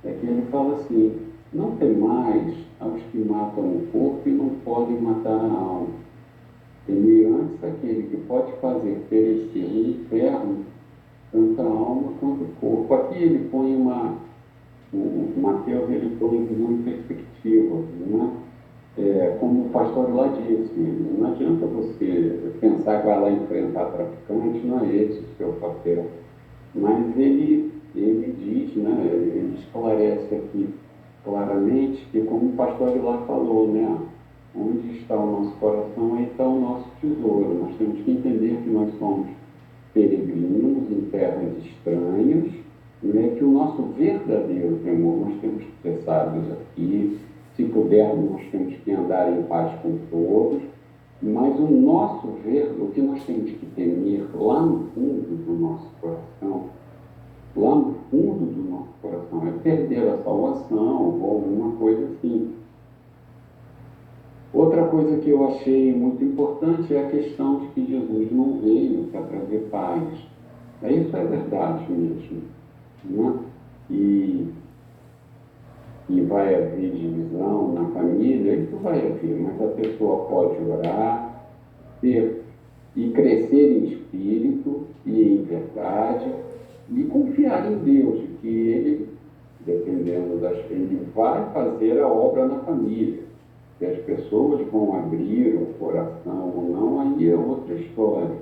é que ele fala assim, não temais aos que matam o corpo e não podem matar a alma. Temei antes aquele que pode fazer perecer no inferno tanto a alma quanto o corpo. Aqui ele põe o Mateus, ele põe uma perspectiva, né? Como o pastor lá disse, não adianta você pensar que vai lá enfrentar traficante, não é esse o seu papel. Mas ele diz, né, ele esclarece aqui claramente que, como o pastor lá falou, né, onde está o nosso coração, aí está o nosso tesouro. Nós temos que entender que nós somos peregrinos em terras estranhas, né, que o nosso verdadeiro temor, nós temos que ser sábios aqui, se pudermos, nós temos que andar em paz com todos, mas o que nós temos que temer lá no fundo do nosso coração, lá no fundo do nosso coração, é perder a salvação ou alguma coisa assim. Outra coisa que eu achei muito importante é a questão de que Jesus não veio para trazer paz. Isso é verdade mesmo, né? E vai haver divisão na família, isso vai haver, mas a pessoa pode orar, e crescer em espírito e em verdade, e confiar em Deus, que Ele, dependendo Ele vai fazer a obra na família. Se as pessoas vão abrir o coração ou não, aí é outra história.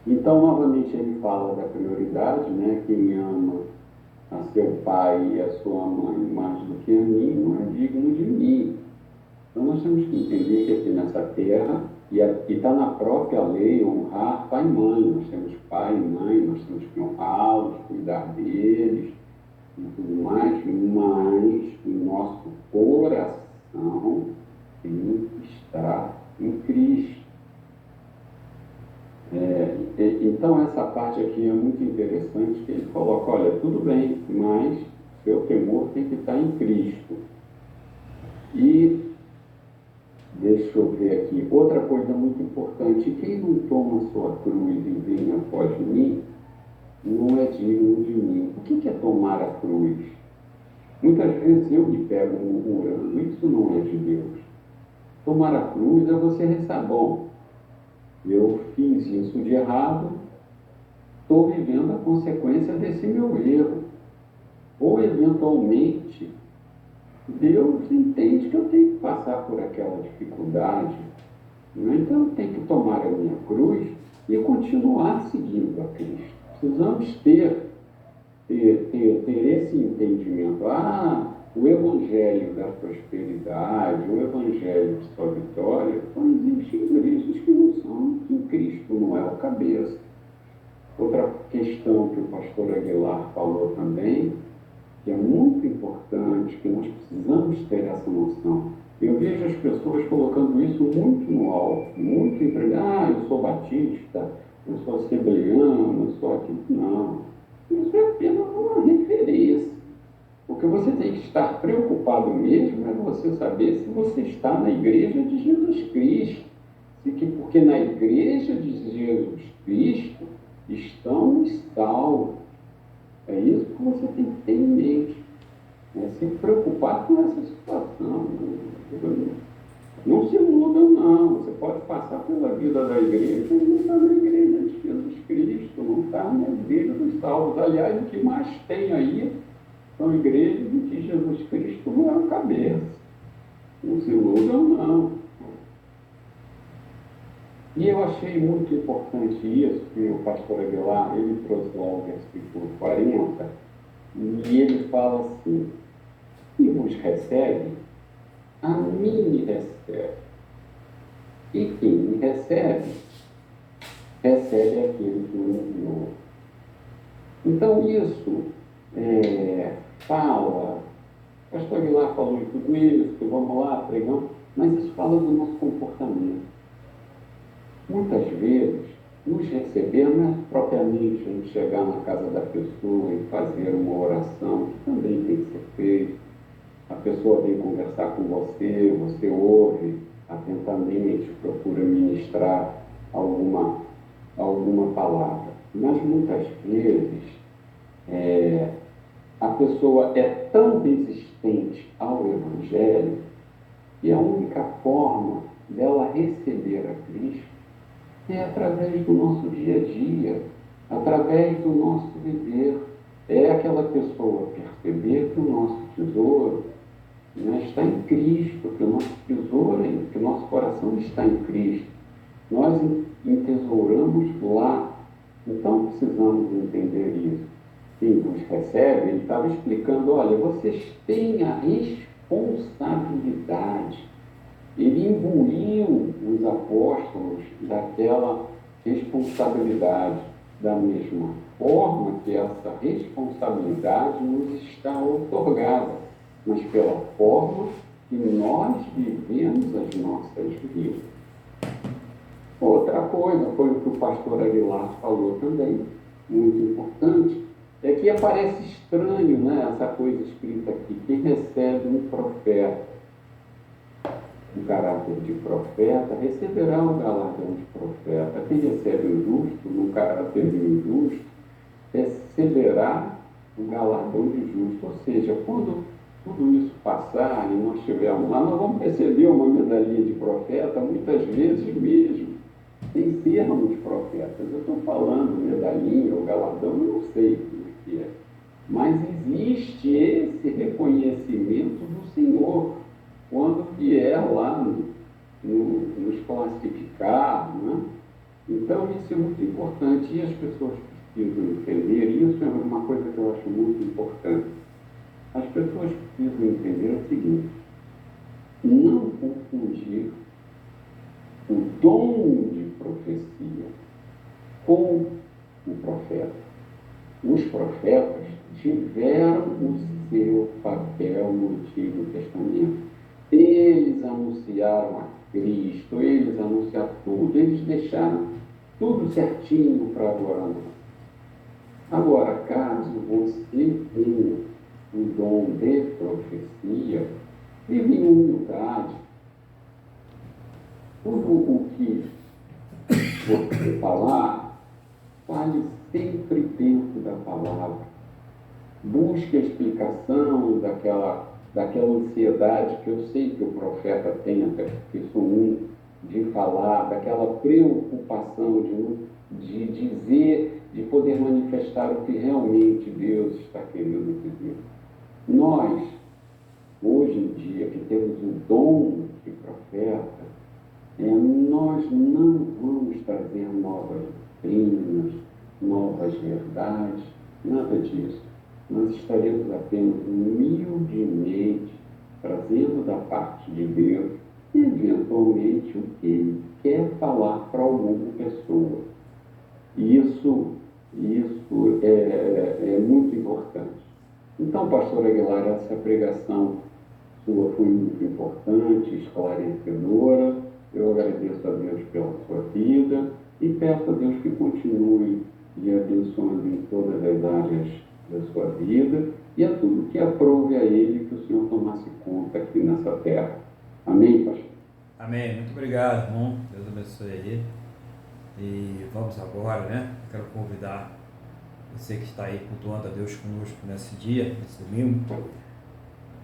Então, novamente, ele fala da prioridade, né? Quem ama a seu pai e a sua mãe mais do que a mim, não é digno de mim. Então nós temos que entender que aqui nessa terra, e está na própria lei, honrar pai e mãe. Nós temos pai e mãe, nós temos que honrá-los, cuidar deles e tudo mais, mas o nosso coração tem que estar em Cristo. Então essa parte aqui é muito interessante, que ele coloca, olha, tudo bem, mas seu temor tem que estar em Cristo. E deixa eu ver aqui, outra coisa muito importante, quem não toma sua cruz e vem após mim, não é digno de mim. O que é tomar a cruz? Muitas vezes eu me pego murmurando, isso não é de Deus. Tomar a cruz é você rezar, bom, eu fiz isso de errado, estou vivendo a consequência desse meu erro. Ou, eventualmente, Deus entende que eu tenho que passar por aquela dificuldade, né? Então eu tenho que tomar a minha cruz e continuar seguindo a Cristo. Precisamos ter esse entendimento. O Evangelho da prosperidade, o Evangelho de sua vitória, só existem igrejas que não são, que Cristo não é o cabeça. Outra questão que o pastor Aguilar falou também, que é muito importante, que nós precisamos ter essa noção. Eu vejo as pessoas colocando isso muito no alto, muito eu sou batista, eu sou assembleano, eu sou aquilo. Não, isso é apenas uma referência. O que você tem que estar preocupado mesmo é você saber se você está na igreja de Jesus Cristo. Porque na igreja de Jesus Cristo estão os salvos. É isso que você tem que ter em mente. Se preocupar com essa situação. Não se iluda, não. Você pode passar pela vida da igreja e não está na igreja de Jesus Cristo, não está na igreja dos salvos. Aliás, o que mais tem aí são igrejas em que Jesus Cristo não é o cabeça. Não se iludam, não. E eu achei muito importante isso, que o pastor Aguilar, ele trouxe lá o versículo 40, e ele fala assim: quem vos recebe, a mim me recebe. E quem me recebe, recebe aquele que me enviou. Então isso fala, o pastor Aguilar falou de tudo isso, que vamos lá, pregamos, mas isso fala do nosso comportamento. Muitas vezes, nos receber não é propriamente a gente chegar na casa da pessoa e fazer uma oração, que também tem que ser feita. A pessoa vem conversar com você, você ouve atentamente, procura ministrar alguma palavra. Mas muitas vezes a pessoa é tão resistente ao Evangelho que a única forma dela receber a Cristo é através do nosso dia a dia, através do nosso viver. É aquela pessoa perceber que o nosso tesouro está em Cristo, que o nosso tesouro, que o nosso coração está em Cristo. Nós entesouramos lá. Então precisamos entender isso. Quem nos recebe, ele estava explicando, olha, vocês têm a responsabilidade. Ele imbuiu os apóstolos daquela responsabilidade, da mesma forma que essa responsabilidade nos está outorgada, mas pela forma que nós vivemos as nossas vidas. Outra coisa foi o que o pastor Aguilar falou também, muito importante, é que aparece estranho, né, essa coisa escrita aqui: quem recebe um profeta, um caráter de profeta, receberá o galardão de profeta. Quem recebe o justo, num caráter de injusto, receberá o galardão de justo. Ou seja, quando tudo isso passar e nós estivermos lá, nós vamos receber uma medalhinha de profeta, muitas vezes mesmo, sem sermos profetas. Eu estou falando medalhinha ou galardão, eu não sei como é. Mas existe esse reconhecimento do Senhor quando vier lá nos classificar, né? Então isso é muito importante e as pessoas precisam entender. Isso é uma coisa que eu acho muito importante. As pessoas precisam entender o seguinte: não confundir o dom de profecia com o profeta. Os profetas tiveram o seu papel no Antigo Testamento. Eles anunciaram a Cristo, eles anunciaram tudo, eles deixaram tudo certinho para agora não. Agora, caso você tenha o dom de profecia, vive em humildade. Tudo o que você falar, fale sempre dentro da palavra. Busque a explicação daquela ansiedade que eu sei que o profeta tem, até porque sou um, de falar, daquela preocupação de dizer, de poder manifestar o que realmente Deus está querendo dizer. Nós, hoje em dia, que temos o dom de profeta, nós não vamos trazer novas doutrinas, novas verdades, nada disso. Nós estaremos apenas humildemente trazendo da parte de Deus, eventualmente, o que Ele quer falar para alguma pessoa. Isso é muito importante. Então, pastor Aguilar, essa pregação sua foi muito importante, esclarecedora. Eu agradeço a Deus pela sua vida e peço a Deus que continue lhe abençoando em todas as áreas da sua vida e a tudo que aprove a Ele que o Senhor tomasse conta aqui nessa terra. Amém, pastor? Amém. Muito obrigado, irmão. Deus abençoe aí. E vamos agora, né? Quero convidar você que está aí cultuando a Deus conosco nesse dia, nesse domingo,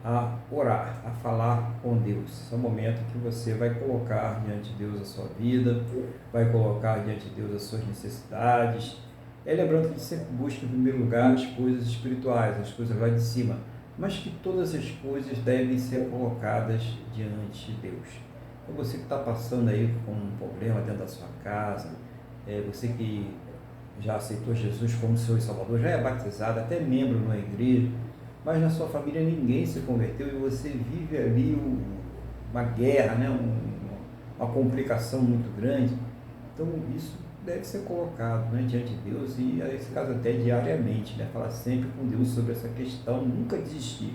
a orar, a falar com Deus. Esse é o momento que você vai colocar diante de Deus a sua vida, vai colocar diante de Deus as suas necessidades. Lembrando que a gente sempre busca em primeiro lugar as coisas espirituais, as coisas lá de cima, mas que todas as coisas devem ser colocadas diante de Deus. Então você que está passando aí com um problema dentro da sua casa, você que já aceitou Jesus como Senhor e Salvador, já é batizado, até membro numa igreja, mas na sua família ninguém se converteu e você vive ali uma guerra, né? Uma complicação muito grande. Então isso deve ser colocado, né, diante de Deus e, nesse caso, até diariamente, né? Falar sempre com Deus sobre essa questão, nunca desistir,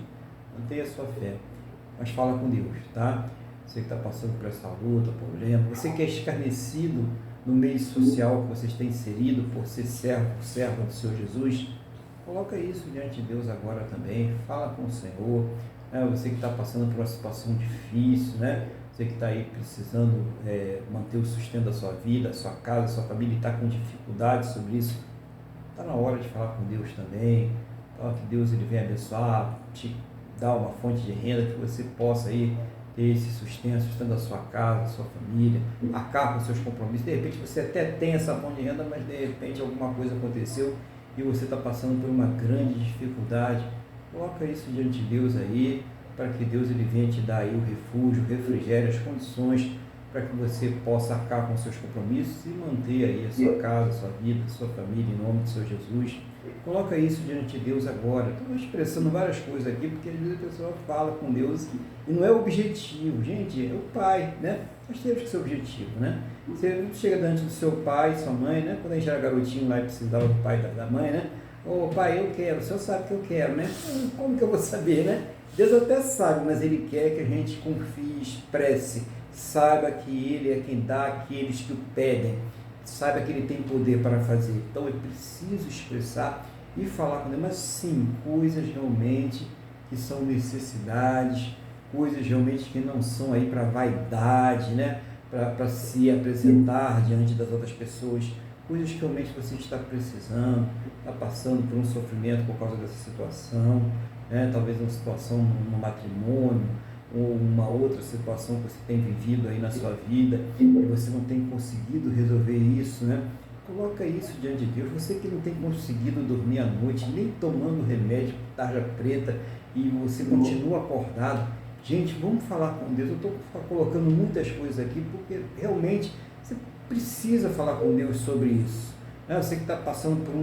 mantenha a sua fé, mas fala com Deus, tá? Você que está passando por essa luta, problema, você que é escarnecido no meio social que você está inserido por ser servo do Senhor Jesus, coloca isso diante de Deus agora também, fala com o Senhor, né? Você que está passando por uma situação difícil, né? Você que está aí precisando manter o sustento da sua vida, da sua casa, da sua família, e está com dificuldade sobre isso, está na hora de falar com Deus também, fala que Deus ele vem abençoar, te dar uma fonte de renda que você possa aí ter esse sustento da sua casa, da sua família, arcar com seus compromissos. De repente você até tem essa fonte de renda, mas de repente alguma coisa aconteceu e você está passando por uma grande dificuldade. Coloca isso diante de Deus aí, para que Deus ele venha te dar aí o refúgio, o refrigério, as condições para que você possa arcar com seus compromissos e manter aí a sua casa, a sua vida, a sua família, em nome do Senhor Jesus. Coloca isso diante de Deus agora. Estou expressando várias coisas aqui, porque às vezes a pessoa fala com Deus e não é objetivo. Gente, é o Pai, né? Nós temos que ser objetivo, né? Você chega diante do seu pai, sua mãe, né? Quando a gente era garotinho lá e precisava do pai da mãe, né? Ô pai, eu quero, o senhor sabe que eu quero, né? Como que eu vou saber, né? Deus até sabe, mas Ele quer que a gente confie, expresse, saiba que Ele é quem dá àqueles que o pedem, saiba que Ele tem poder para fazer. Então é preciso expressar e falar com Deus, mas sim, coisas realmente que são necessidades, coisas realmente que não são aí para vaidade, né? Para se apresentar diante das outras pessoas, coisas que realmente você está precisando, está passando por um sofrimento por causa dessa situação, né? Talvez uma situação no matrimônio, ou uma outra situação que você tem vivido aí na sua vida, e você não tem conseguido resolver isso, né? Coloca isso diante de Deus. Você que não tem conseguido dormir à noite, nem tomando remédio, tarja preta, e você continua acordado, gente, vamos falar com Deus. Eu estou colocando muitas coisas aqui, porque realmente você precisa falar com Deus sobre isso, né? Você que está passando por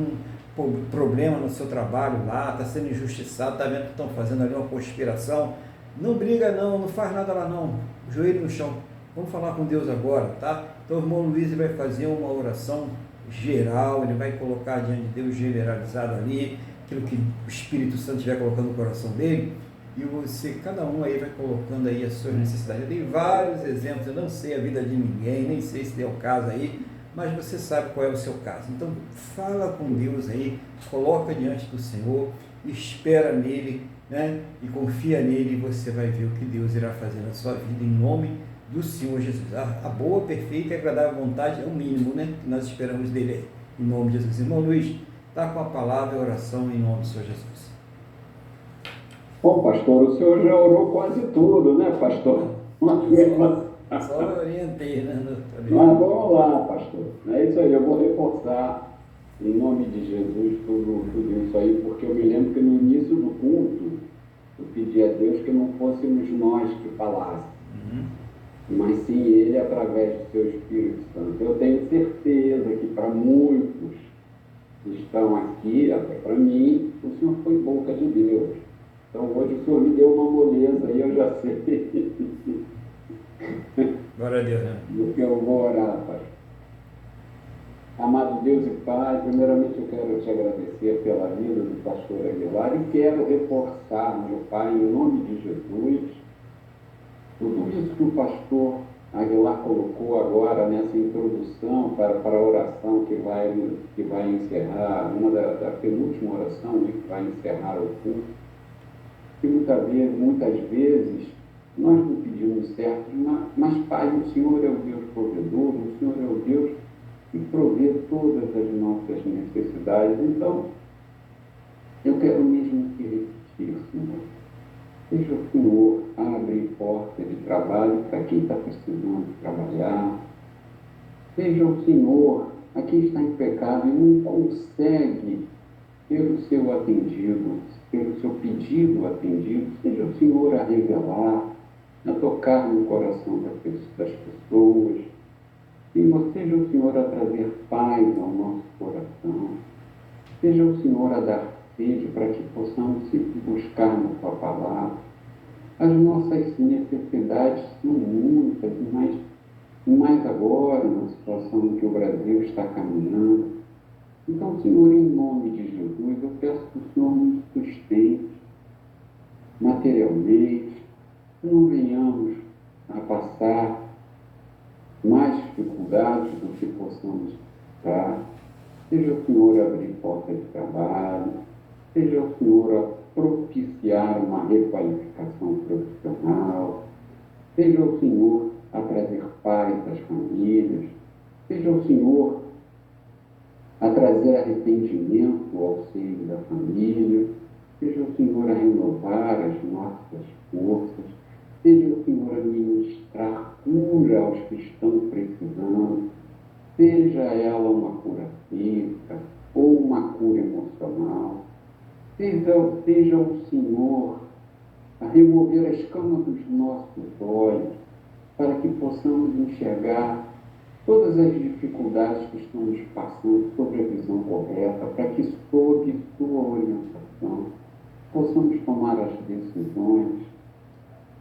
um problema no seu trabalho lá, está sendo injustiçado, está vendo que estão fazendo ali uma conspiração, não briga não faz nada lá não, joelho no chão, vamos falar com Deus agora, tá? Então o irmão Luiz vai fazer uma oração geral, ele vai colocar diante de Deus generalizado ali, aquilo que o Espírito Santo estiver colocando no coração dele, e você, cada um aí vai colocando aí as suas necessidades. Eu dei vários exemplos, eu não sei a vida de ninguém, nem sei se é o caso aí, mas você sabe qual é o seu caso. Então fala com Deus aí, coloca diante do Senhor, espera nele, né? E confia nele, e você vai ver o que Deus irá fazer na sua vida, em nome do Senhor Jesus. A boa, perfeita e agradável vontade é o mínimo, né? Que nós esperamos dele, em nome de Jesus. Irmão Luiz, está com a palavra e a oração em nome do Senhor Jesus. Bom, pastor, o senhor já orou quase tudo, né, pastor? Só orientei, né? Mas vamos lá, pastor. É isso aí, eu vou reforçar em nome de Jesus, tudo isso aí, porque eu me lembro que no início do culto, eu pedi a Deus que não fôssemos nós que falássemos, mas sim Ele através do seu Espírito Santo. Eu tenho certeza que para muitos que estão aqui, até para mim, o Senhor foi boca de Deus. Então hoje o Senhor me deu uma moleza aí, eu já sei. Glória a Deus, né? Do que eu vou orar, Pai. Amado Deus e Pai, primeiramente eu quero te agradecer pela vida do pastor Aguilar e quero reforçar, meu Pai, em nome de Jesus, tudo isso que o pastor Aguilar colocou agora nessa introdução para a oração que vai encerrar, da penúltima oração, né, que vai encerrar o culto, que muitas vezes nós não pedimos certo, mas Pai, o Senhor é o Deus provedor, o Senhor é o Deus que provê todas as nossas necessidades. Então, eu quero mesmo que repetir, Senhor. Seja o Senhor abre porta de trabalho para quem está precisando trabalhar. Seja o Senhor a quem está em pecado e não consegue ter o seu atendido, ter o seu pedido atendido. Seja o Senhor a revelar, a tocar no coração das pessoas. Senhor, seja o Senhor a trazer paz ao nosso coração. Seja o Senhor a dar sede para que possamos sempre buscar na Tua palavra. As nossas necessidades são muitas, mas mais agora, na situação em que o Brasil está caminhando. Então, Senhor, em nome de Jesus, eu peço que o Senhor nos sustente materialmente, que não venhamos a passar mais dificuldades do que possamos passar. Seja o Senhor a abrir porta de trabalho, seja o Senhor a propiciar uma requalificação profissional, seja o Senhor a trazer paz às famílias, seja o Senhor a trazer arrependimento ao seio da família, seja o Senhor a renovar as nossas forças, seja o Senhor a ministrar cura aos que estão precisando, seja ela uma cura física ou uma cura emocional, seja o Senhor a remover a escama dos nossos olhos para que possamos enxergar todas as dificuldades que estamos passando sobre a visão correta, para que sob sua orientação possamos tomar as decisões,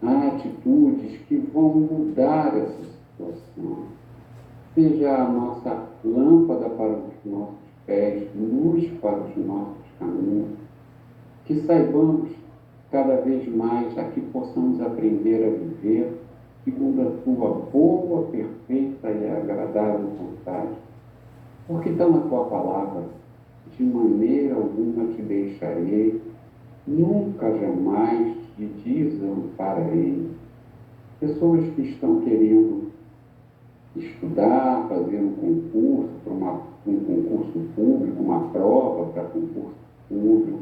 atitudes que vão mudar essa situação. Seja a nossa lâmpada para os nossos pés, luz para os nossos caminhos, que saibamos cada vez mais a que possamos aprender a viver segundo a tua boa, perfeita e agradável vontade. Porque está na tua palavra, de maneira alguma te deixarei, nunca jamais te desampararei. Pessoas que estão querendo estudar, fazer um concurso, um concurso público, uma prova para concurso público,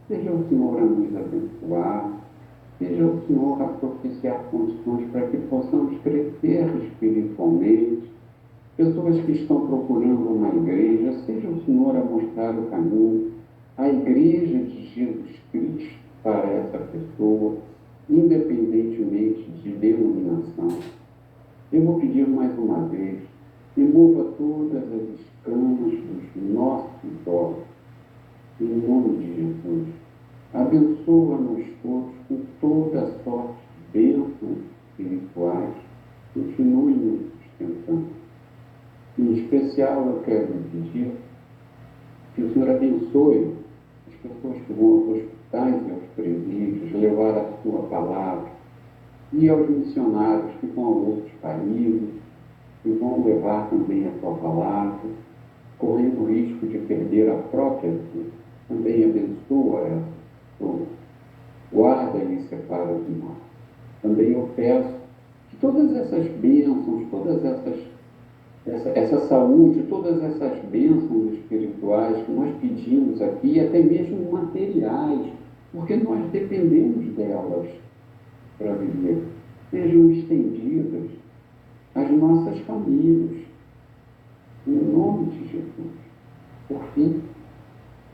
seja o Senhor a nos abençoar, seja o Senhor a propiciar condições para que possamos crescer espiritualmente. Pessoas que estão procurando uma igreja, seja o Senhor a mostrar o caminho, a igreja de Jesus Cristo para essa pessoa, independentemente de denominação. Eu vou pedir mais uma vez, remova todas as escamas dos nossos olhos, em nome de Jesus. Abençoa-nos todos com toda a sorte de bênçãos espirituais. Continue nos sustentando. Em especial, eu quero pedir que o Senhor abençoe as pessoas que vão aos hospitais e aos presídios levar a sua palavra, e aos missionários que vão a outros países, que vão levar também a sua palavra, correndo o risco de perder a própria vida. Também abençoa essa pessoa, guarda e separa de nós. Também eu peço que todas essas bênçãos, essa saúde, todas essas bênçãos espirituais que nós pedimos aqui, até mesmo materiais, porque nós dependemos delas para viver, sejam estendidas às nossas famílias, em nome de Jesus. Por fim,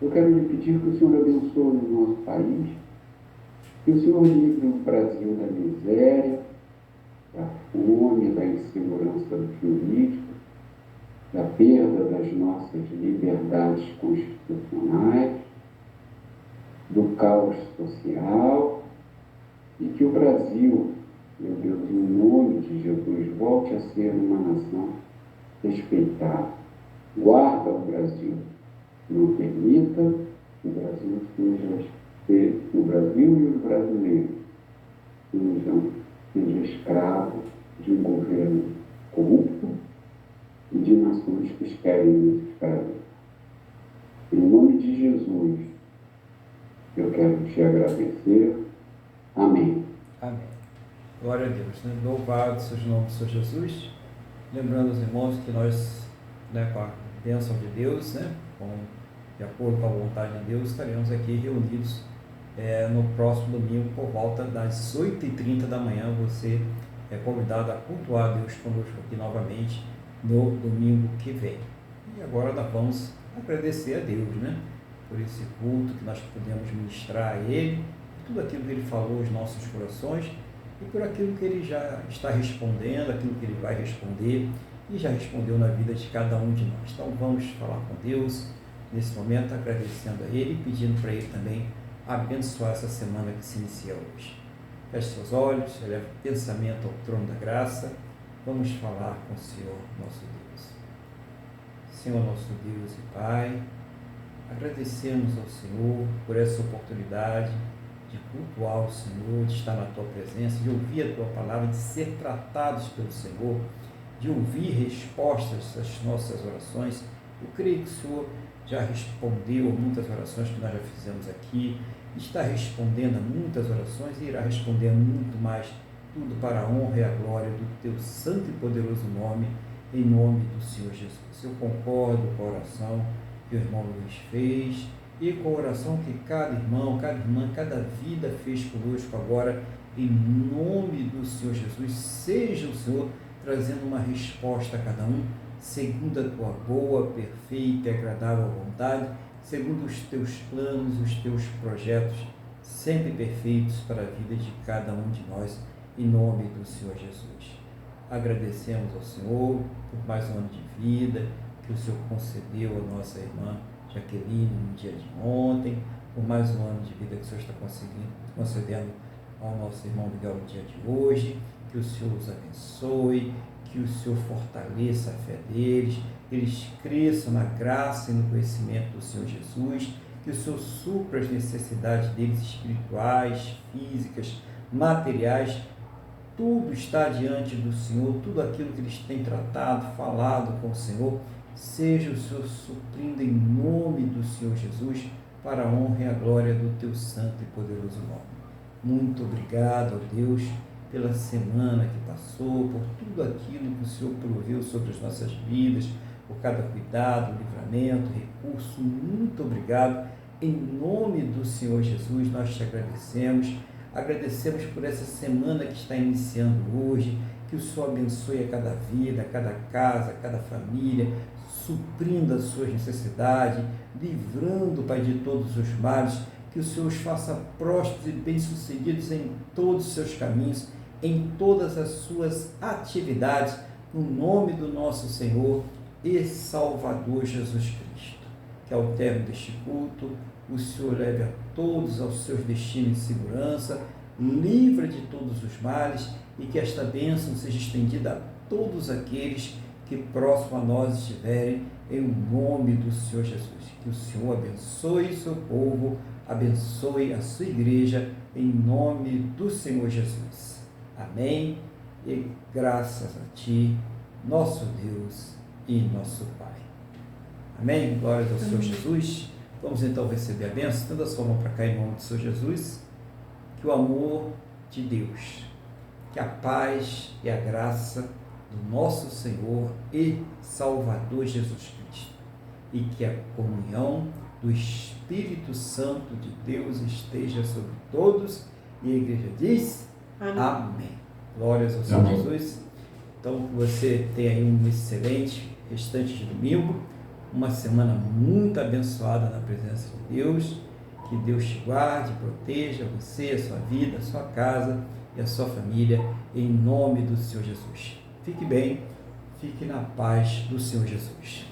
eu quero lhe pedir que o Senhor abençoe o nosso país, que o Senhor livre o Brasil da miséria, da fome, da insegurança jurídica, da perda das nossas liberdades constitucionais, do caos social, e que o Brasil, meu Deus, em nome de Jesus, volte a ser uma nação respeitada. Guarda o Brasil, não permita que o Brasil e os brasileiros sejam escravos de um governo corrupto e de nações que querem nos escravizar. Em nome de Jesus, eu quero te agradecer. Amém. Amém. Glória a Deus. Né? Louvado seja o nome do Senhor Jesus. Lembrando aos irmãos que nós, com a bênção de Deus, de acordo com a vontade de Deus, estaremos aqui reunidos no próximo domingo por volta das 8h30 da manhã. Você é convidado a cultuar Deus conosco aqui novamente no domingo que vem. E agora nós vamos agradecer a Deus, por esse culto que nós podemos ministrar a Ele, tudo aquilo que Ele falou aos nossos corações e por aquilo que Ele já está respondendo, aquilo que Ele vai responder e já respondeu na vida de cada um de nós. Então vamos falar com Deus nesse momento, agradecendo a Ele e pedindo para Ele também abençoar essa semana que se inicia hoje. Feche seus olhos, eleve o pensamento ao trono da graça. Vamos falar com o Senhor, nosso Deus. Senhor, nosso Deus e Pai, agradecemos ao Senhor por essa oportunidade de cultuar o Senhor, de estar na Tua presença, de ouvir a Tua palavra, de ser tratados pelo Senhor, de ouvir respostas às nossas orações. Eu creio que o Senhor já respondeu a muitas orações que nós já fizemos aqui, está respondendo a muitas orações e irá responder a muito mais, tudo para a honra e a glória do Teu santo e poderoso nome, em nome do Senhor Jesus. Eu concordo com a oração que o irmão Luiz fez e com a oração que cada irmão, cada irmã, cada vida fez conosco agora, em nome do Senhor Jesus. Seja o Senhor trazendo uma resposta a cada um, segundo a Tua boa, perfeita e agradável vontade, segundo os Teus planos, os Teus projetos, sempre perfeitos para a vida de cada um de nós, em nome do Senhor Jesus. Agradecemos ao Senhor por mais um ano de vida que o Senhor concedeu à nossa irmã Jaqueline no dia de ontem, por mais um ano de vida que o Senhor está concedendo ao nosso irmão Miguel no dia de hoje. Que o Senhor os abençoe, que o Senhor fortaleça a fé deles, que eles cresçam na graça e no conhecimento do Senhor Jesus, que o Senhor supra as necessidades deles espirituais, físicas, materiais. Tudo está diante do Senhor, tudo aquilo que eles têm tratado, falado com o Senhor, seja o Senhor suprindo em nome do Senhor Jesus, para a honra e a glória do Teu santo e poderoso nome. Muito obrigado, ó Deus, pela semana que passou, por tudo aquilo que o Senhor proveu sobre as nossas vidas, por cada cuidado, livramento, recurso. Muito obrigado. Em nome do Senhor Jesus, nós te agradecemos. Agradecemos por essa semana que está iniciando hoje, que o Senhor abençoe a cada vida, a cada casa, a cada família, suprindo as suas necessidades, livrando, Pai, de todos os males, que o Senhor os faça prósperos e bem-sucedidos em todos os seus caminhos, em todas as suas atividades, no nome do nosso Senhor e Salvador Jesus Cristo. Que ao término deste culto, o Senhor leve a todos aos seus destinos de segurança, livra de todos os males e que esta bênção seja estendida a todos aqueles que próximo a nós estiverem, em nome do Senhor Jesus. Que o Senhor abençoe o seu povo, abençoe a sua igreja, em nome do Senhor Jesus. Amém. E graças a Ti, nosso Deus e nosso Pai. Amém. Glórias ao Senhor Jesus. Vamos então receber a bênção. Tendo a sua mão para cá em nome do Senhor Jesus. Que o amor de Deus, que a paz e a graça do nosso Senhor e Salvador Jesus Cristo e que a comunhão do Espírito Santo de Deus esteja sobre todos. E a igreja diz: Amém. Amém. Glórias ao Senhor Jesus. Então, que você tenha aí um excelente restante de domingo. uma semana muito abençoada na presença de Deus. Que Deus te guarde, proteja você, a sua vida, a sua casa e a sua família, em nome do Senhor Jesus. Fique bem, fique na paz do Senhor Jesus.